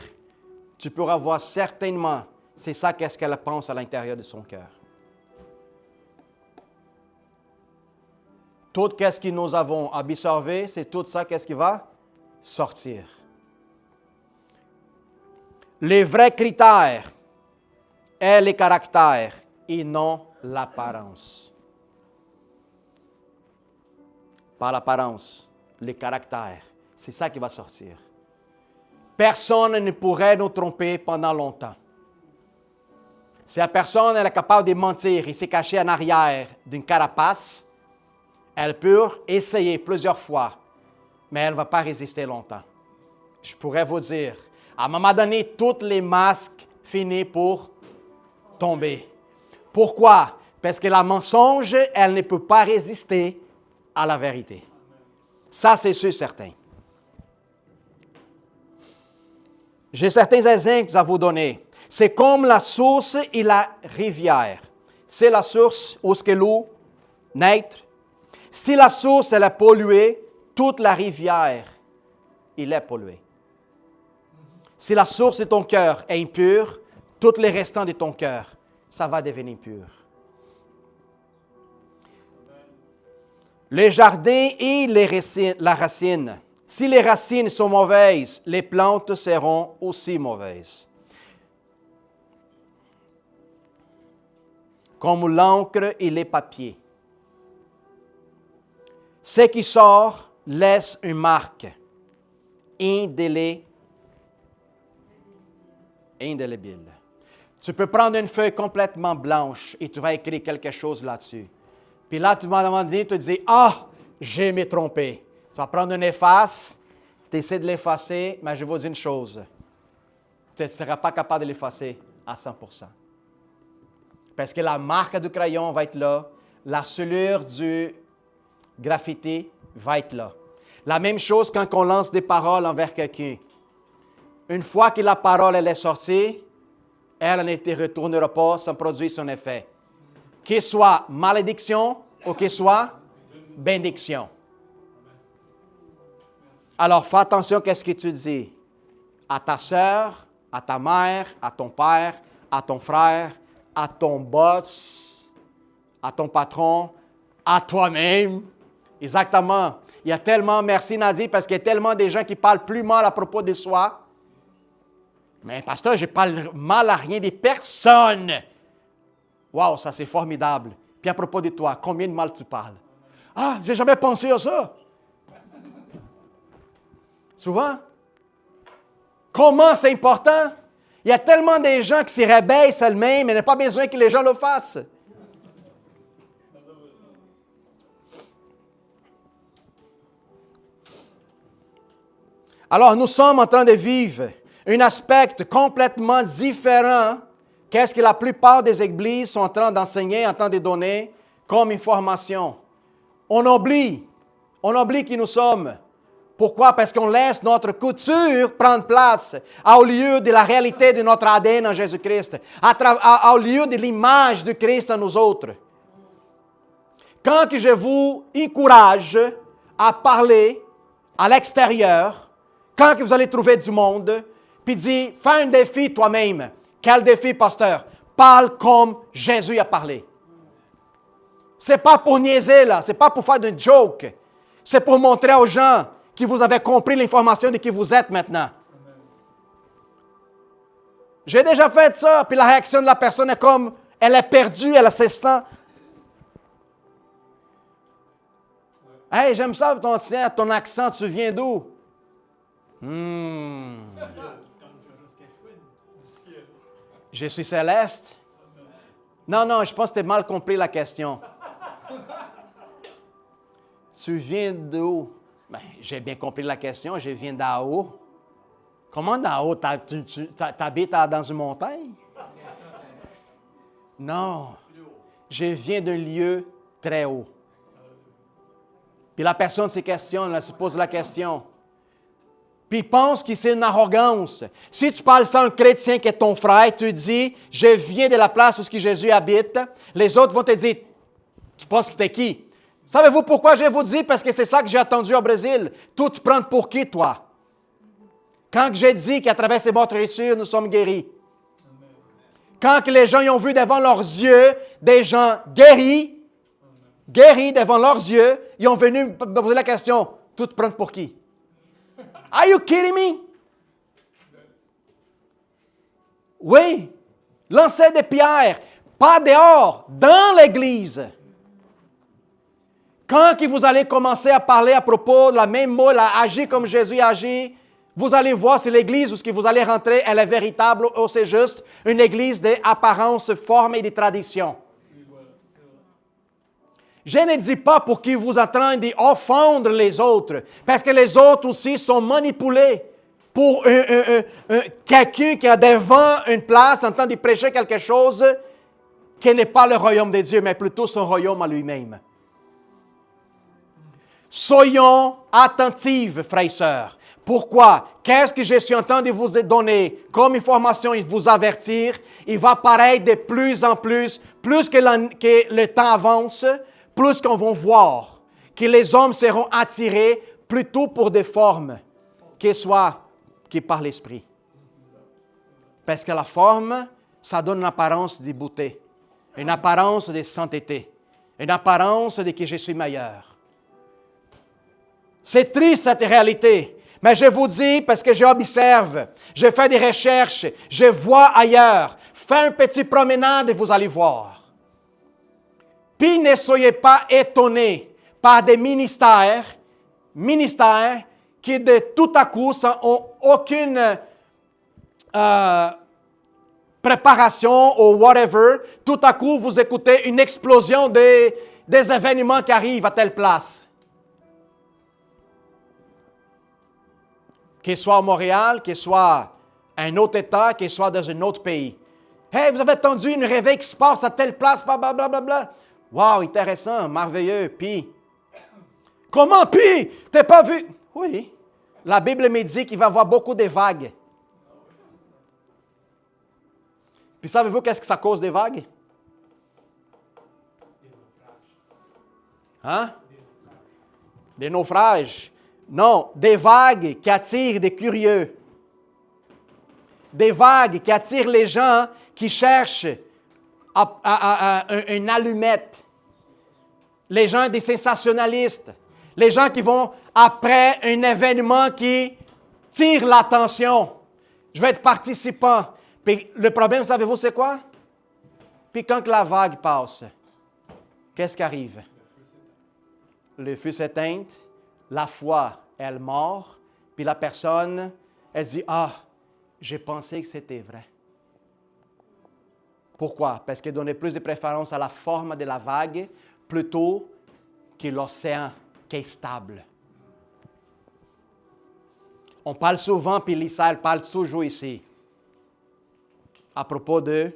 tu pourras voir certainement, c'est ça qu'est-ce qu'elle pense à l'intérieur de son cœur. Tout ce que nous avons observé, c'est tout ça qu'est-ce qui va sortir. Les vrais critères est le caractère et non l'apparence. Pas l'apparence, le caractère. C'est ça qui va sortir. Personne ne pourrait nous tromper pendant longtemps. Si la personne est capable de mentir et se cacher en arrière d'une carapace, elle peut essayer plusieurs fois, mais elle ne va pas résister longtemps. Je pourrais vous dire, à un moment donné, tous les masques finissent pour tomber. Pourquoi? Parce que la mensonge, elle ne peut pas résister à la vérité. Ça, c'est sûr certain. J'ai certains exemples à vous donner. C'est comme la source et la rivière. C'est la source où ce que l'eau naît. Si la source elle est polluée, toute la rivière, elle est polluée. Si la source de ton cœur est impure, tous les restants de ton cœur, ça va devenir pur. Les jardins et la racine. Si les racines sont mauvaises, les plantes seront aussi mauvaises. Comme l'encre et les papiers. Ce qui sort laisse une marque indélébile. Tu peux prendre une feuille complètement blanche et tu vas écrire quelque chose là-dessus. Puis là, tu m'as demandé, tu dis, ah, j'ai me trompé. Tu vas prendre une efface, tu essaies de l'effacer, mais je vous dis une chose. Tu ne seras pas capable de l'effacer à 100%. Parce que la marque du crayon va être là, la soulure du graffiti va être là. La même chose quand on lance des paroles envers quelqu'un. Une fois que la parole elle est sortie, elle ne retournera pas sans produire son effet. Qu'il soit malédiction ou qu'il soit bénédiction. Alors, fais attention à ce que tu dis à ta sœur, à ta mère, à ton père, à ton frère, à ton boss, à ton patron, à toi-même. Exactement. Il y a tellement, merci Nadia, parce qu'il y a tellement de gens qui parlent plus mal à propos de soi. Mais pasteur, je parle mal à rien des personnes. Wow, ça c'est formidable. Puis à propos de toi, combien de mal tu parles? Ah, j'ai jamais pensé à ça. Souvent. Comment c'est important? Il y a tellement de gens qui se réveillent eux-mêmes, mais il n'y a pas besoin que les gens le fassent. Alors, nous sommes en train de vivre un aspect complètement différent qu'est-ce que la plupart des églises sont en train d'enseigner, en train de donner comme information. On oublie qui nous sommes. Pourquoi? Parce qu'on laisse notre couture prendre place au lieu de la réalité de notre ADN en Jésus-Christ, au lieu de l'image de Christ en nous autres. Quand je vous encourage à parler à l'extérieur, quand vous allez trouver du monde, puis dis, fais un défi toi-même. Quel défi, pasteur? Parle comme Jésus a parlé. C'est pas pour niaiser, là. C'est pas pour faire de joke. C'est pour montrer aux gens que vous avez compris l'information de qui vous êtes maintenant. J'ai déjà fait ça, puis la réaction de la personne est comme, elle est perdue, elle se sent. Hey, j'aime ça ton accent, tu viens d'où? Je suis céleste. Non, je pense que tu as mal compris la question. Tu viens d'où? Ben, j'ai bien compris la question, je viens d'en haut. Comment d'en haut? Tu habites dans une montagne? Non, je viens d'un lieu très haut. Puis la personne se questionne, elle se pose la question. Puis il pense que c'est une arrogance. Si tu parles ça à un chrétien qui est ton frère, tu dis, je viens de la place où Jésus habite, les autres vont te dire, tu penses que tu es qui? Savez-vous pourquoi je vous dis? Parce que c'est ça que j'ai entendu au Brésil. Tout prendre pour qui, toi? Quand j'ai dit qu'à travers ces meurtrissures, nous sommes guéris. Quand les gens y ont vu devant leurs yeux des gens guéris devant leurs yeux, ils ont venu me poser la question, tout prendre pour qui? Are you kidding me? Oui. Lancer des pierres, pas dehors, dans l'église. Quand vous allez commencer à parler à propos de la même mot, à agir comme Jésus agit, vous allez voir si l'église où vous allez rentrer, elle est véritable ou c'est juste une église d'apparence, forme et de tradition. Je ne dis pas pour que vous êtes en train d'offendre les autres, parce que les autres aussi sont manipulés pour quelqu'un qui est devant une place en train de prêcher quelque chose qui n'est pas le royaume de Dieu, mais plutôt son royaume à lui-même. Soyons attentifs, frères et sœurs. Pourquoi? Qu'est-ce que je suis en train de vous donner comme information et vous avertir? Il va paraître de plus en plus que le temps avance, plus qu'on va voir que les hommes seront attirés plutôt pour des formes que par l'esprit. Parce que la forme, ça donne une apparence de beauté, une apparence de sainteté, une apparence de que je suis meilleur. C'est triste cette réalité, mais je vous dis parce que j'observe, je fais des recherches, je vois ailleurs. Faites une petite promenade et vous allez voir. Puis ne soyez pas étonnés par des ministères qui de tout à coup n'ont aucune préparation ou whatever. Tout à coup, vous écoutez une explosion des événements qui arrivent à telle place. Qu'il soit à Montréal, qu'il soit à un autre État, qu'il soit dans un autre pays. Hey, vous avez entendu une réveil qui se passe à telle place, blablabla. Bla, bla, bla. Wow, intéressant, merveilleux. Puis, comment puis? T'as pas vu? Oui. La Bible me dit qu'il va y avoir beaucoup de vagues. Puis savez-vous qu'est-ce que ça cause des vagues? Hein? Des naufrages. Non, des vagues qui attirent des curieux. Des vagues qui attirent les gens qui cherchent une allumette. Les gens des sensationnalistes. Les gens qui vont après un événement qui tire l'attention. Je vais être participant. Puis le problème, savez-vous, c'est quoi? Puis quand la vague passe, qu'est-ce qui arrive? Le feu s'éteint, la foi, elle mord, puis la personne, elle dit, « Ah, j'ai pensé que c'était vrai. » Pourquoi? Parce qu'elle donnait plus de préférence à la forme de la vague plutôt que l'océan qui est stable. On parle souvent, puis Lisa parle toujours ici, à propos de...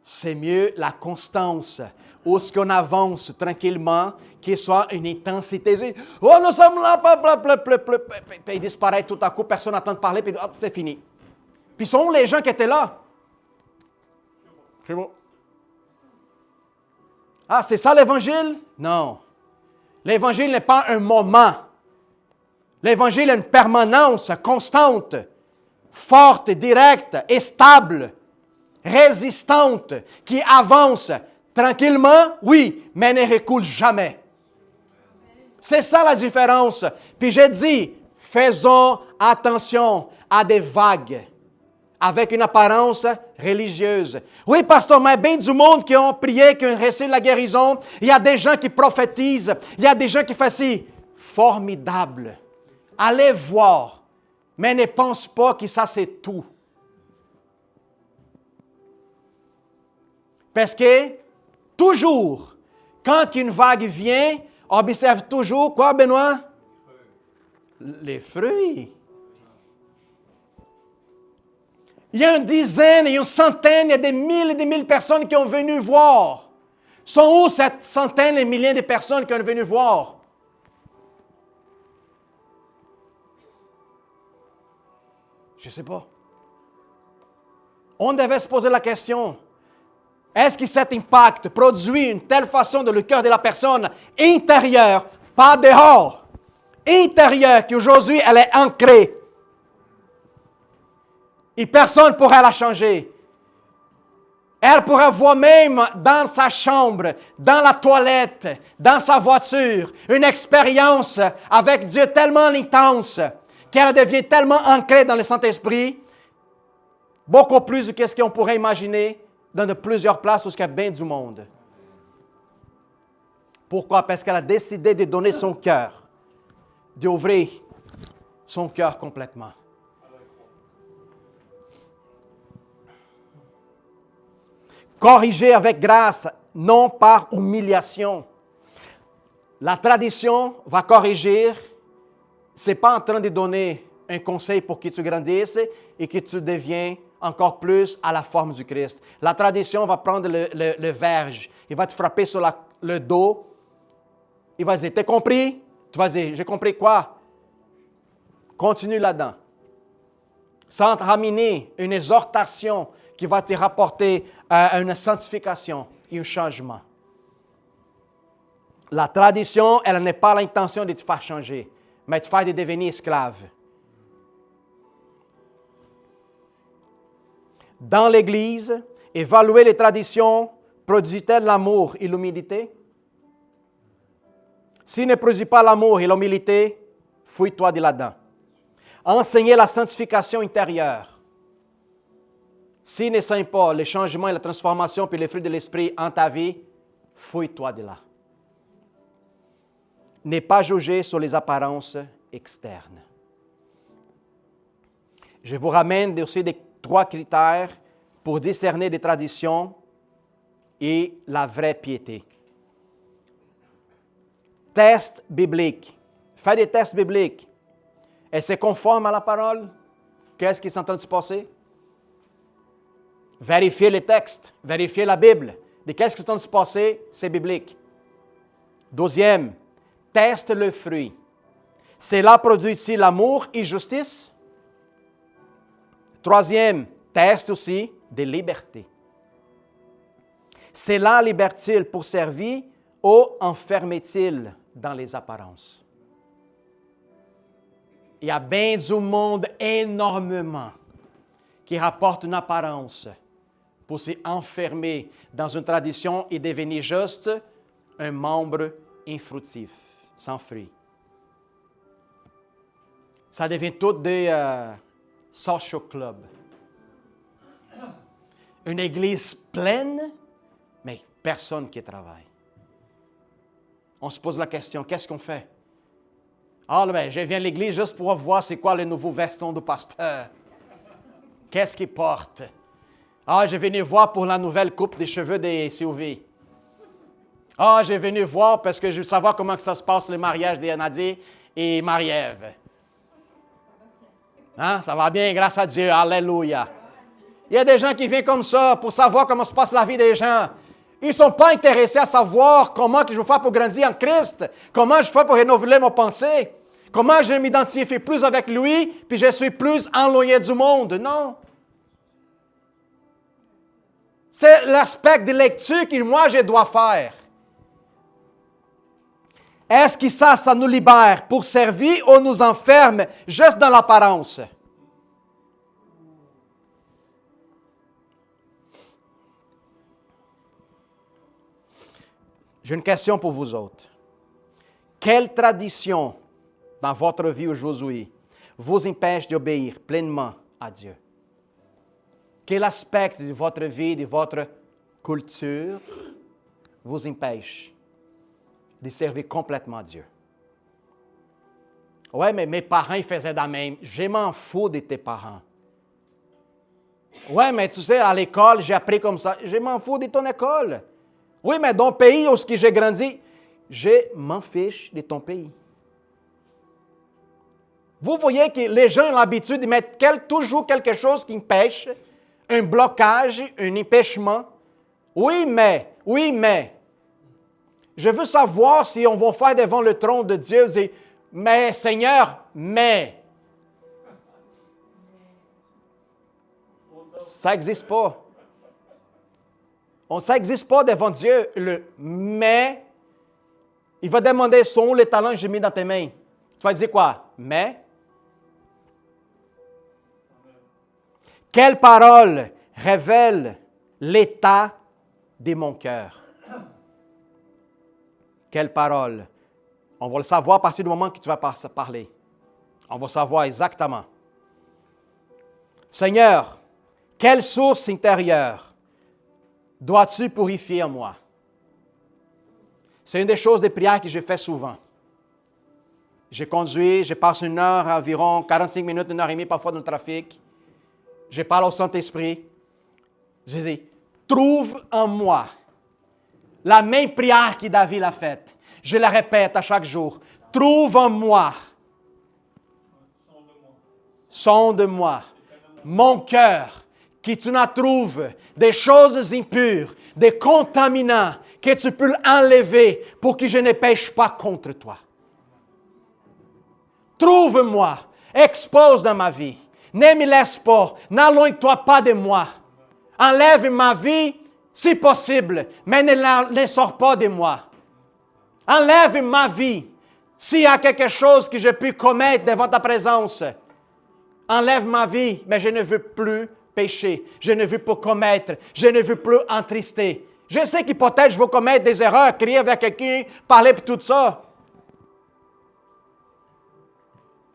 C'est mieux la constance. Où est-ce qu'on avance tranquillement, qu'il soit une intensité. Oh, nous sommes là, puis il disparaît tout à coup, personne n'attend de parler, puis hop, c'est fini. Puis sont les gens qui étaient là. C'est bon. Ah, c'est ça l'Évangile? Non. L'Évangile n'est pas un moment. L'Évangile est une permanence constante, forte, directe et stable, résistante, qui avance tranquillement, oui, mais ne recule jamais. C'est ça la différence. Puis j'ai dit, faisons attention à des vagues avec une apparence religieuse. Oui, pasteur, mais bien du monde qui ont prié, qui ont reçu la guérison. Il y a des gens qui prophétisent. Il y a des gens qui font ci. Formidable. Allez voir. Mais ne pense pas que ça, c'est tout. Parce que, toujours, quand une vague vient, on observe toujours, quoi, Benoît? Les fruits. Il y a une dizaine, il y a une centaine, il y a des mille personnes qui ont venu voir. Sont où cette centaine et milliers de personnes qui ont venu voir? Je ne sais pas. On devait se poser la question. Est-ce que cet impact produit une telle façon dans le cœur de la personne intérieure, pas dehors, intérieure, qu'aujourd'hui elle est ancrée? Et personne ne pourra la changer. Elle pourra voir même dans sa chambre, dans la toilette, dans sa voiture, une expérience avec Dieu tellement intense qu'elle devient tellement ancrée dans le Saint-Esprit, beaucoup plus que ce qu'on pourrait imaginer dans de plusieurs places où il y a bien du monde. Pourquoi? Parce qu'elle a décidé de donner son cœur, d'ouvrir son cœur complètement. Corriger avec grâce, non par humiliation. La tradition va corriger. Ce n'est pas en train de donner un conseil pour que tu grandisses et que tu deviens encore plus à la forme du Christ. La tradition va prendre le verge. Il va te frapper sur le dos. Il va dire, t'as compris? Tu vas dire, j'ai compris quoi? Continue là-dedans. Sans te ramener une exhortation qui va te rapporter à une sanctification et un changement. La tradition, elle n'a pas l'intention de te faire changer, mais de te faire devenir esclave. Dans l'Église, évaluer les traditions, produit-elle l'amour et l'humilité? S'il ne produit pas l'amour et l'humilité, fouille-toi de là-dedans. Enseigner la sanctification intérieure. S'il ne sent pas les changements et la transformation puis les fruits de l'esprit en ta vie, fouille-toi de là. Ne pas juger sur les apparences externes. Je vous ramène aussi des 3 critères pour discerner des traditions et la vraie piété. Test biblique. Fais des tests bibliques. Est-ce que c'est conforme à la parole? Qu'est-ce qui est en train de se passer? Vérifiez les textes, vérifiez la Bible. De qu'est-ce qui est en train de se passer? C'est biblique. Deuxième, teste le fruit. Cela produit-il l'amour et justice? Troisième, teste aussi des libertés. Cela libère-t-il pour servir ou enferme-t-il dans les apparences? Il y a bien du monde énormément qui rapporte une apparence pour s'enfermer dans une tradition et devenir juste un membre infructif, sans fruit. Ça devient tout des social clubs. Une église pleine, mais personne qui travaille. On se pose la question, qu'est-ce qu'on fait? Ah, ben, je viens à l'église juste pour voir c'est quoi le nouveau veston du pasteur. Qu'est-ce qu'il porte? Ah, je vais venir voir pour la nouvelle coupe des cheveux des Sylvie. Ah, je vais venir voir parce que je veux savoir comment que ça se passe, le mariage des Nadia et Marie-Ève. Hein? Ça va bien, grâce à Dieu. Alléluia. Il y a des gens qui viennent comme ça pour savoir comment se passe la vie des gens. Ils ne sont pas intéressés à savoir comment que je vais faire pour grandir en Christ, comment je fais pour renouveler mon pensée, comment je m'identifie plus avec lui, puis je suis plus éloigné du monde. Non. C'est l'aspect de lecture que moi, je dois faire. Est-ce que ça nous libère pour servir ou nous enferme juste dans l'apparence? J'ai une question pour vous autres. Quelle tradition dans votre vie aujourd'hui vous empêche d'obéir pleinement à Dieu? Quel aspect de votre vie, de votre culture vous empêche de servir complètement à Dieu? Oui, mais mes parents ils faisaient de même. Je m'en fous de tes parents. Oui, mais tu sais, à l'école, j'ai appris comme ça. Je m'en fous de ton école. Oui, mais dans le pays où j'ai grandi, je m'en fiche de ton pays. Vous voyez que les gens ont l'habitude de mettre toujours quelque chose qui empêche, un blocage, un empêchement. Oui, mais. Je veux savoir si on va faire devant le trône de Dieu et mais Seigneur, mais. Ça n'existe pas. Ça n'existe pas devant Dieu. Le mais, il va demander sont les talents que j'ai mis dans tes mains. Tu vas dire quoi? Mais. Quelle parole révèle l'état de mon cœur? Quelle parole? On va le savoir à partir du moment que tu vas parler. On va savoir exactement. Seigneur, quelle source intérieure dois-tu purifier en moi? C'est une des choses des prières que je fais souvent. Je conduis, je passe une heure, environ 45 minutes, 1h30 parfois dans le trafic. Je parle au Saint-Esprit. Je dis, trouve en moi la même prière que David a faite. Je la répète à chaque jour. Trouve en moi. Sonde-moi. Mon cœur, que tu n'en trouves des choses impures, des contaminants, que tu peux enlever pour que je ne pêche pas contre toi. Trouve-moi, expose dans ma vie. Ne me laisse pas, n'éloigne-toi pas de moi. Enlève ma vie si possible, mais ne sors pas de moi. Enlève ma vie. S'il y a quelque chose que je peux commettre devant ta présence, enlève ma vie, mais je ne veux plus pécher. Je ne veux pas commettre. Je ne veux plus entrister. Je sais que peut-être je vais commettre des erreurs, crier avec quelqu'un, parler pour tout ça.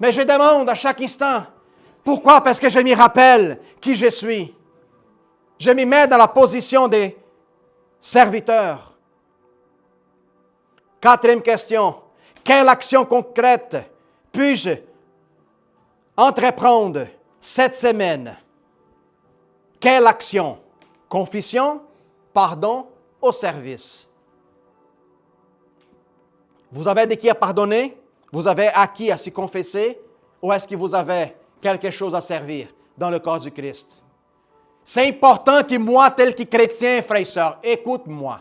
Mais je demande à chaque instant. Pourquoi? Parce que je me rappelle qui je suis. Je me mets dans la position des serviteurs. Quatrième question. Quelle action concrète puis-je entreprendre cette semaine? Quelle action Confession, pardon, au service. Vous avez de qui à pardonner? Vous avez acquis à s'y confesser? Ou est-ce que vous avez quelque chose à servir dans le corps du Christ? C'est important que moi, tel que chrétien, frère et sœur, écoute-moi.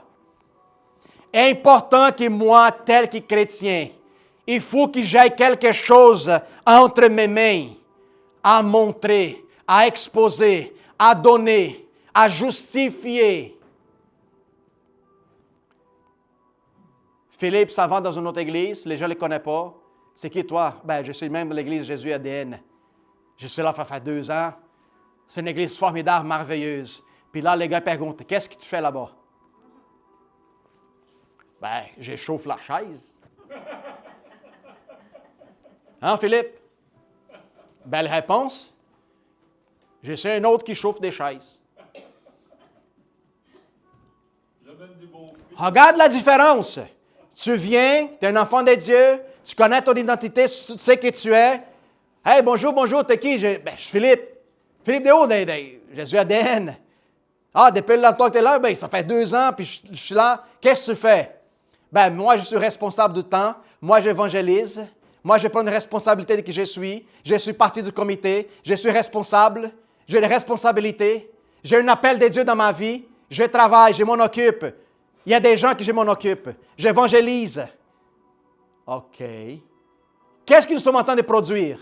C'est important que moi, tel que chrétien, il faut que j'aie quelque chose entre mes mains à montrer, à exposer, à donner, à justifier. Philippe s'en va dans une autre église, les gens ne le connaissent pas. C'est qui toi? Ben, je suis même de l'église Jésus ADN. Je suis là, ça fait 2 ans. C'est une église formidable, merveilleuse. Puis là, les gars perguntent, qu'est-ce que tu fais là-bas? Ben, j'échauffe la chaise. Hein, Philippe? Belle réponse. Je sais un autre qui chauffe des chaises. Regarde la différence. Tu viens, tu es un enfant de Dieu, tu connais ton identité, tu sais qui tu es. Hey, bonjour, t'es qui? Je suis Philippe. Philippe de où? Jésus ADN. Ah, depuis longtemps que tu es là, ben, ça fait 2 ans, puis je suis là. Qu'est-ce que tu fais? Ben, moi, je suis responsable du temps. Moi, j'évangélise. Moi, je prends une responsabilité de qui je suis. Je suis partie du comité. Je suis responsable. J'ai une responsabilité. J'ai un appel de Dieu dans ma vie. Je travaille, je m'en occupe. Il y a des gens que je m'en occupe. J'évangélise. OK. Qu'est-ce que nous sommes en train de produire?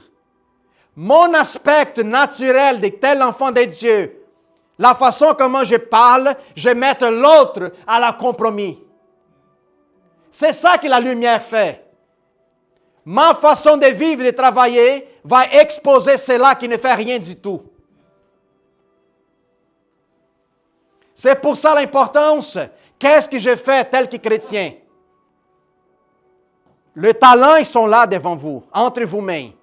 Mon aspect naturel de tel enfant de Dieu, la façon comment je parle, je mets l'autre à la compromis. C'est ça que la lumière fait. Ma façon de vivre et de travailler va exposer cela qui ne fait rien du tout. C'est pour ça l'importance. Qu'est-ce que je fais tel que chrétien? Le talent, ils sont là devant vous, entre vous-mêmes.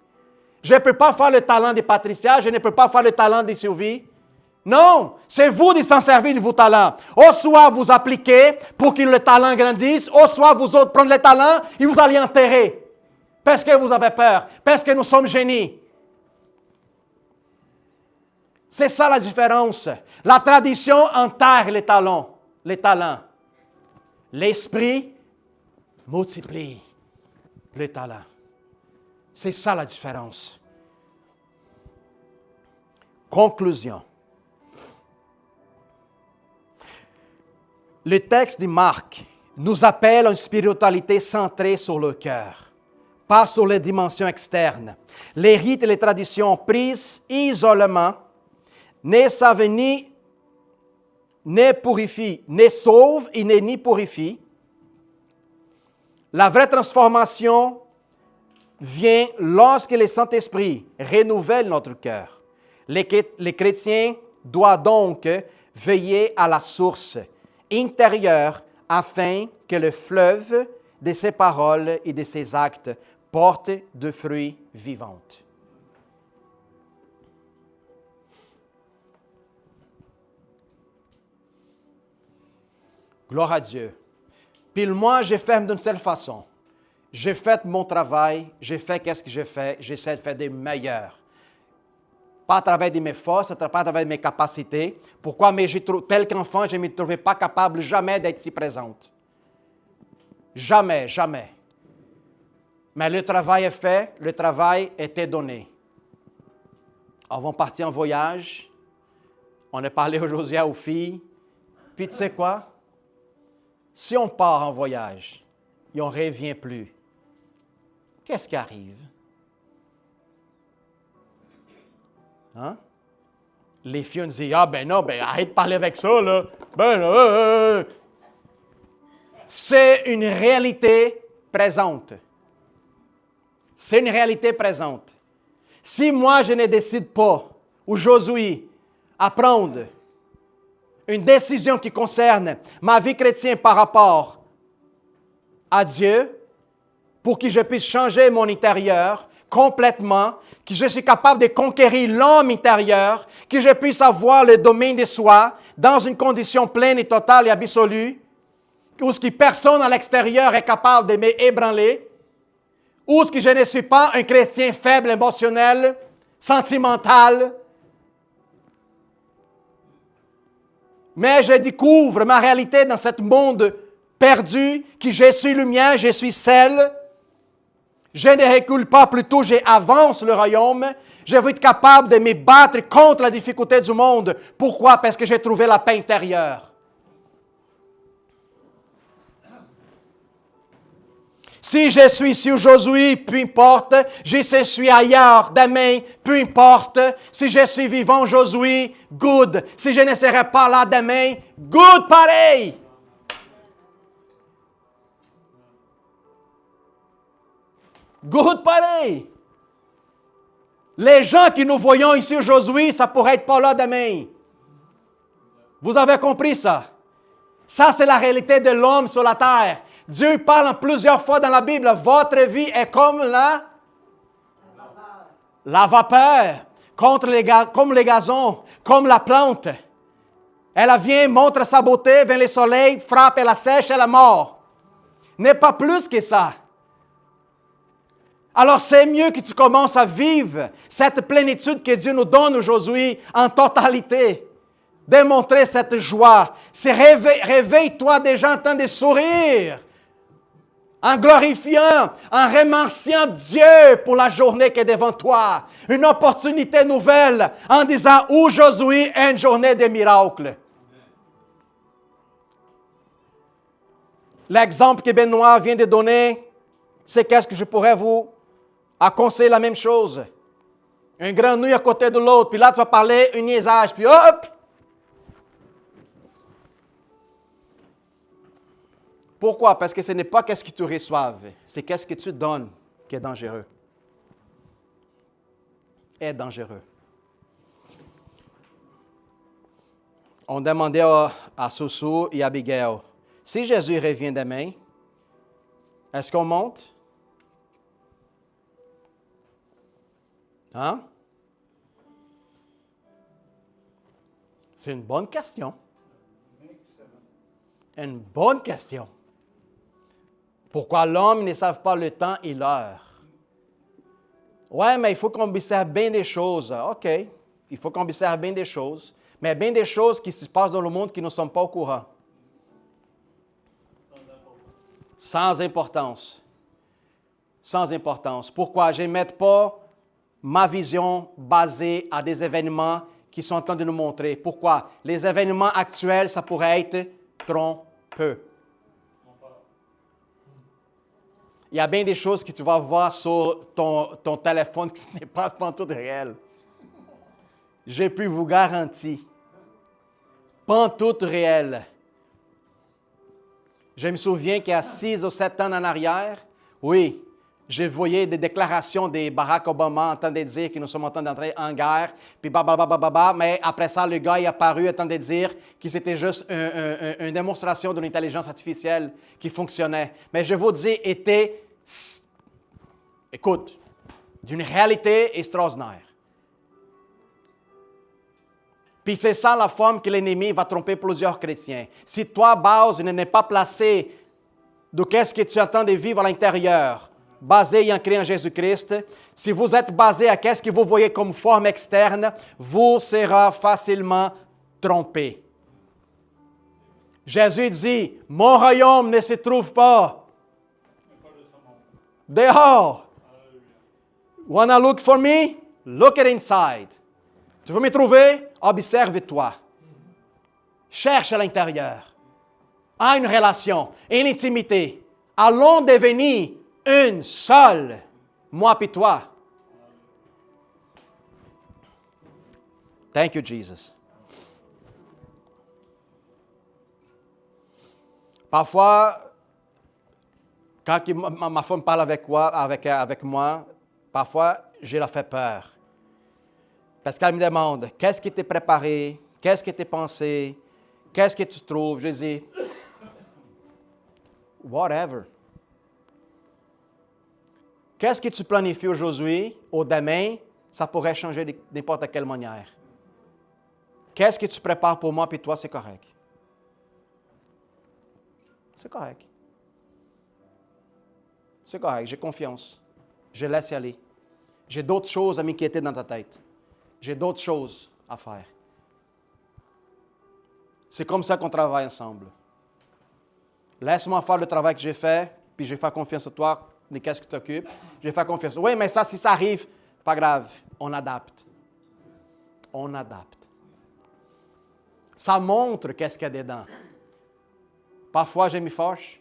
Je ne peux pas faire le talent de Patricia, je ne peux pas faire le talent de Sylvie. Non, c'est vous de s'en servir de vos talents. Au soit vous appliquez pour que le talent grandisse, au soit vous autres prenez le talent et vous allez enterrer. Parce que vous avez peur, parce que nous sommes génies. C'est ça la différence. La tradition enterre les talents. L'esprit multiplie les talents. C'est ça la différence. Conclusion. Le texte de Marc nous appelle à une spiritualité centrée sur le cœur, pas sur les dimensions externes. Les rites et les traditions prises isolément ne savent ni purifient, ne sauvent et ni purifient. La vraie transformation vient lorsque le Saint-Esprit renouvelle notre cœur. Les chrétiens doivent donc veiller à la source intérieure afin que le fleuve de ses paroles et de ses actes porte de fruits vivants. Gloire à Dieu. Puis moi, je fais d'une telle façon. J'ai fait mon travail, j'ai fait qu'est-ce que j'ai fait, j'essaie de faire des meilleurs. Pas à travers de mes forces, pas à travers de mes capacités. Pourquoi? Mais tel qu'enfant, je ne me trouvais pas capable jamais d'être si présente. Jamais. Mais le travail est fait, le travail était donné. On va partir en voyage. On a parlé aujourd'hui aux filles. Puis tu sais quoi? Si on part en voyage et on ne revient plus, qu'est-ce qui arrive? Hein? Les filles nous disent, arrête de parler avec ça, là. C'est une réalité présente. C'est une réalité présente. Si moi, je ne décide pas, aujourd'hui, à prendre une décision qui concerne ma vie chrétienne par rapport à Dieu, pour que je puisse changer mon intérieur complètement, que je suis capable de conquérir l'homme intérieur, que je puisse avoir le domaine de soi dans une condition pleine et totale et absolue, où ce que personne à l'extérieur est capable de m'ébranler, où ce que je ne suis pas un chrétien faible, émotionnel, sentimental, Mais je découvre ma réalité dans ce monde perdu, que je suis lumière, je suis sel. Je ne recule pas, plutôt j'avance le royaume. Je veux être capable de me battre contre la difficulté du monde. Pourquoi? Parce que j'ai trouvé la paix intérieure. Si je suis ici aujourd'hui, peu importe. Si je suis ailleurs demain, peu importe. Si je suis vivant aujourd'hui, good. Si je ne serai pas là demain, good pareil. Good pareil. Les gens que nous voyons ici aujourd'hui, ça pourrait être pas là demain. Vous avez compris ça? Ça, c'est la réalité de l'homme sur la terre. Dieu parle plusieurs fois dans la Bible. Votre vie est comme la vapeur, comme les gazons, comme la plante. Elle vient, montre sa beauté, vient le soleil, frappe, elle la sèche, elle est morte. N'est pas plus que ça. Alors, c'est mieux que tu commences à vivre cette plénitude que Dieu nous donne aujourd'hui en totalité. Démontrer cette joie. C'est réveille-toi déjà en train de sourire. En glorifiant, en remerciant Dieu pour la journée qui est devant toi. Une opportunité nouvelle en disant aujourd'hui est une journée de miracles. L'exemple que Benoît vient de donner, c'est qu'est-ce que je pourrais vous conseiller la même chose. Un grand nuit à côté de l'autre, puis là tu vas parler un niaisage, puis hop! Pourquoi? Parce que ce n'est pas qu'est-ce que tu reçois, c'est qu'est-ce que tu donnes qui est dangereux. Est dangereux. On demandait à Soussou et à Abigail, si Jésus revient demain, est-ce qu'on monte? Hein? C'est une bonne question. Une bonne question. Pourquoi l'homme ne savent pas le temps et l'heure? Ouais, mais il faut qu'on observe bien des choses. OK, il faut qu'on observe bien des choses. Mais bien des choses qui se passent dans le monde qui ne sont pas au courant. Sans importance. Sans importance. Pourquoi? Je ne mets pas ma vision basée à des événements qui sont en train de nous montrer. Pourquoi? Les événements actuels, ça pourrait être trompeux. Il y a bien des choses que tu vas voir sur ton téléphone qui n'est pas pantoute réel. J'ai pu vous garantir. Pantoute réel. Je me souviens qu'il y a 6 ou 7 ans en arrière, oui, je voyais des déclarations de Barack Obama en train de dire que nous sommes en train d'entrer en guerre, puis mais après ça, le gars est apparu en train de dire que c'était juste une démonstration d'une intelligence artificielle qui fonctionnait. Mais je vous dis, était, écoute, d'une réalité extraordinaire. Puis c'est ça la forme que l'ennemi va tromper plusieurs chrétiens. Si toi, base, ne n'est pas placé de qu'est-ce que tu es en train de vivre à l'intérieur, basé en créant Jésus-Christ, si vous êtes basé à qu'est-ce que vous voyez comme forme externe, vous serez facilement trompé. Jésus dit, mon royaume ne se trouve pas dehors. Wanna look for me? Look at inside. Tu veux me trouver? Observe-toi. Cherche à l'intérieur. A une relation, une intimité. Allons devenir une seule, moi et toi. Thank you, Jesus. Parfois, quand ma femme parle avec moi, parfois, je la fais peur. Parce qu'elle me demande, qu'est-ce qui t'est préparé? Qu'est-ce qui t'est pensé? Qu'est-ce que tu trouves? Je dis, whatever. Qu'est-ce que tu planifies aujourd'hui ou demain? Ça pourrait changer de n'importe quelle manière. Qu'est-ce que tu prépares pour moi et toi, c'est correct. C'est correct. C'est correct, j'ai confiance. Je laisse y aller. J'ai d'autres choses à m'inquiéter dans ta tête. J'ai d'autres choses à faire. C'est comme ça qu'on travaille ensemble. Laisse-moi faire le travail que j'ai fait, puis je vais faire confiance à toi, de qu'est-ce qui t'occupe. Je vais faire confiance. Oui, mais ça, si ça arrive, pas grave, on adapte. On adapte. Ça montre qu'est-ce qu'il y a dedans. Parfois, je me fâche.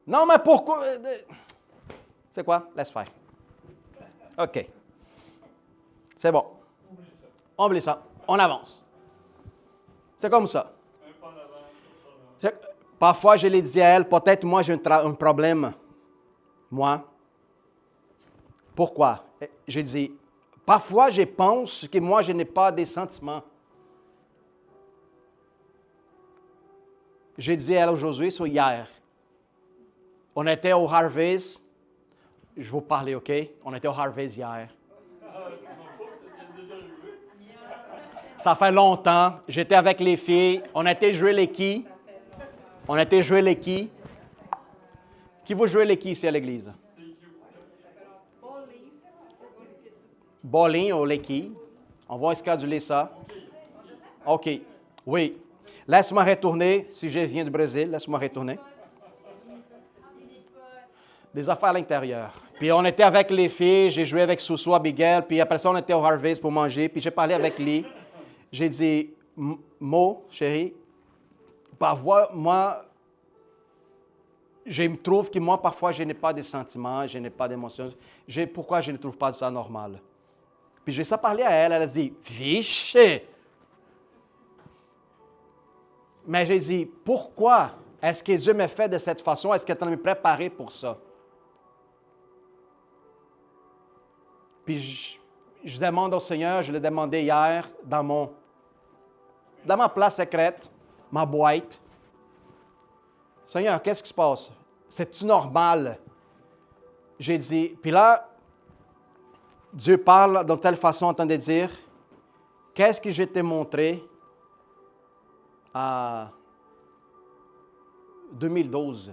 Non, mais pourquoi? C'est quoi? Laisse faire. OK. C'est bon. On oublie ça. On avance. C'est comme ça. Parfois, je l'ai dit à elle, peut-être moi j'ai un problème. Moi. Pourquoi? Je dis, parfois je pense que moi je n'ai pas des sentiments. J'ai dit à elle aujourd'hui, c'est hier. On était au Harvey's. Je vous parler, OK? On était au Harvey's hier. Ça fait longtemps. J'étais avec les filles. On a été jouer les quilles. On a été jouer les quilles. Qui veut jouer les quilles ici à l'église? Bowling ou les quilles. On va escaduler ça. OK. Oui. Laisse-moi retourner. Si je viens du Brésil, laisse-moi retourner. Des affaires à l'intérieur. Puis on était avec les filles. J'ai joué avec Soussou, Abigail. Puis après ça, on était au Harvey's pour manger. Puis j'ai parlé avec Lee. J'ai dit, Mo, chérie, parfois, moi, je me trouve que moi, parfois, je n'ai pas de sentiments, je n'ai pas d'émotions. Pourquoi je ne trouve pas ça normal? Puis j'ai ça parlé à elle, elle a dit, viche! Mais j'ai dit, pourquoi est-ce que Dieu m'a fait de cette façon? Est-ce qu'il est en train de me préparer pour ça? Puis je demande au Seigneur, je l'ai demandé hier dans ma place secrète, ma boîte. Seigneur, qu'est-ce qui se passe? C'est-tu normal? J'ai dit, puis là, Dieu parle de telle façon en train de dire, qu'est-ce que je t'ai montré en 2012?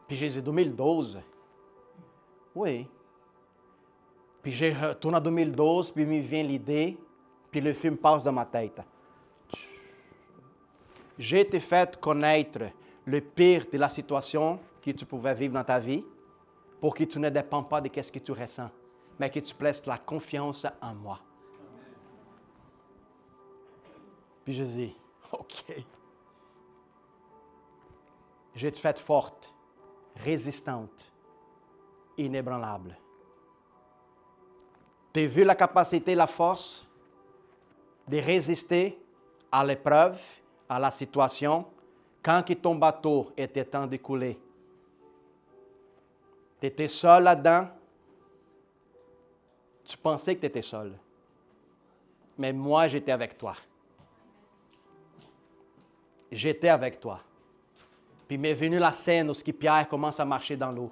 Puis j'ai dit, 2012? Oui. Puis je retourne en 2012, puis il me vient l'idée, puis le film passe dans ma tête. J'ai été fait connaître le pire de la situation que tu pouvais vivre dans ta vie pour que tu ne dépendes pas de ce que tu ressens, mais que tu places la confiance en moi. Puis je dis, OK. J'ai été faite forte, résistante, inébranlable. Tu as vu la capacité, la force de résister à l'épreuve, à la situation, quand ton bateau était temps de couler. Tu étais seul là-dedans. Tu pensais que tu étais seul. Mais moi, j'étais avec toi. J'étais avec toi. Puis m'est venue la scène où Pierre commence à marcher dans l'eau.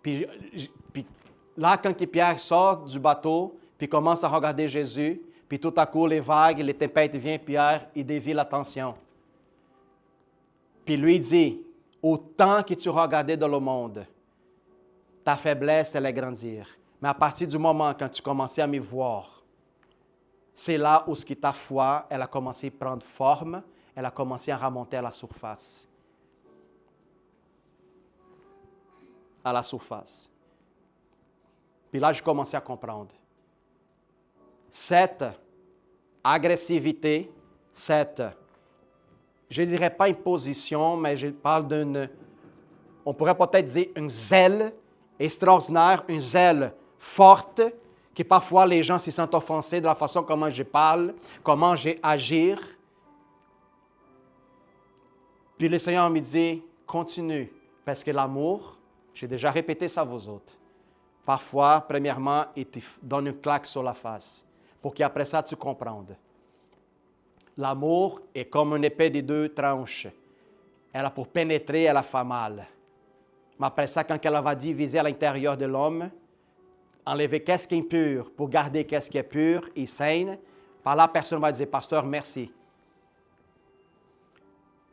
Puis là, quand Pierre sort du bateau, puis commence à regarder Jésus, puis tout à coup, les vagues, les tempêtes viennent, Pierre, il dévie l'attention. Puis lui dit, autant que tu regardais dans le monde, ta faiblesse allait grandir. Mais à partir du moment quand tu commençais à me voir, c'est là où ta foi, elle a commencé à prendre forme, elle a commencé à remonter à la surface. À la surface. Puis là, je commençais à comprendre. Cette agressivité, je ne dirais pas une position, mais je parle on pourrait peut-être dire un zèle extraordinaire, une zèle forte, que parfois les gens se sentent offensés de la façon comment je parle, comment j'ai agir. Puis le Seigneur me dit, continue, parce que l'amour, j'ai déjà répété ça à vous autres. Parfois, premièrement, il te donne une claque sur la face, pour qu'après ça, tu comprennes. L'amour est comme une épée de deux tranches. Elle a pour pénétrer, elle a fait mal. Mais après ça, quand elle va diviser à l'intérieur de l'homme, enlever qu'est-ce qui est impur pour garder qu'est-ce qui est pur et sain, par là, personne va dire, pasteur, merci.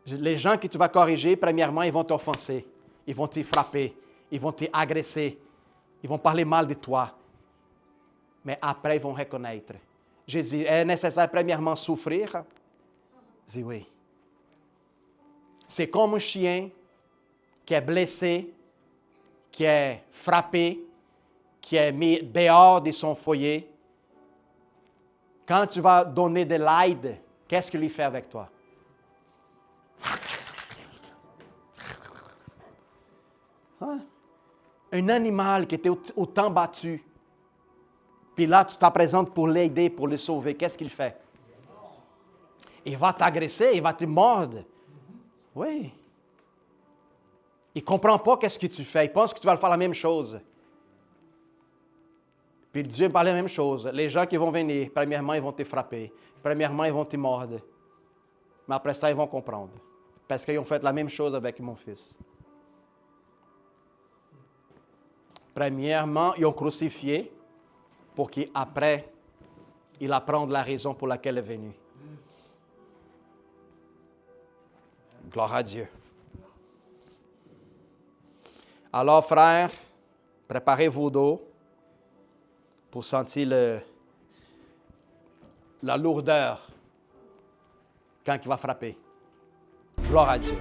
Les gens que tu vas corriger, premièrement, ils vont t'offenser. Ils vont te frapper. Ils vont t'agresser. Ils vont parler mal de toi. Mais après, ils vont reconnaître. J'ai dit, est nécessaire premièrement souffrir? Il dit oui. C'est comme un chien qui est blessé, qui est frappé, qui est mis dehors de son foyer. Quand tu vas donner de l'aide, qu'est-ce qu'il fait avec toi? Hein? Un animal qui était autant battu, puis là, tu te présentes pour l'aider, pour le sauver, qu'est-ce qu'il fait? Il va t'agresser, il va te mordre. Oui. Il ne comprend pas qu'est-ce que tu fais. Il pense que tu vas faire la même chose. Puis Dieu parle la même chose. Les gens qui vont venir, premièrement, ils vont te frapper. Premièrement, ils vont te mordre. Mais après ça, ils vont comprendre. Parce qu'ils ont fait la même chose avec mon fils. Premièrement, ils ont crucifié pour qu'après, il apprenne la raison pour laquelle il est venu. Gloire à Dieu. Alors, frères, préparez vos dos pour sentir la lourdeur quand il va frapper. Gloire à Dieu.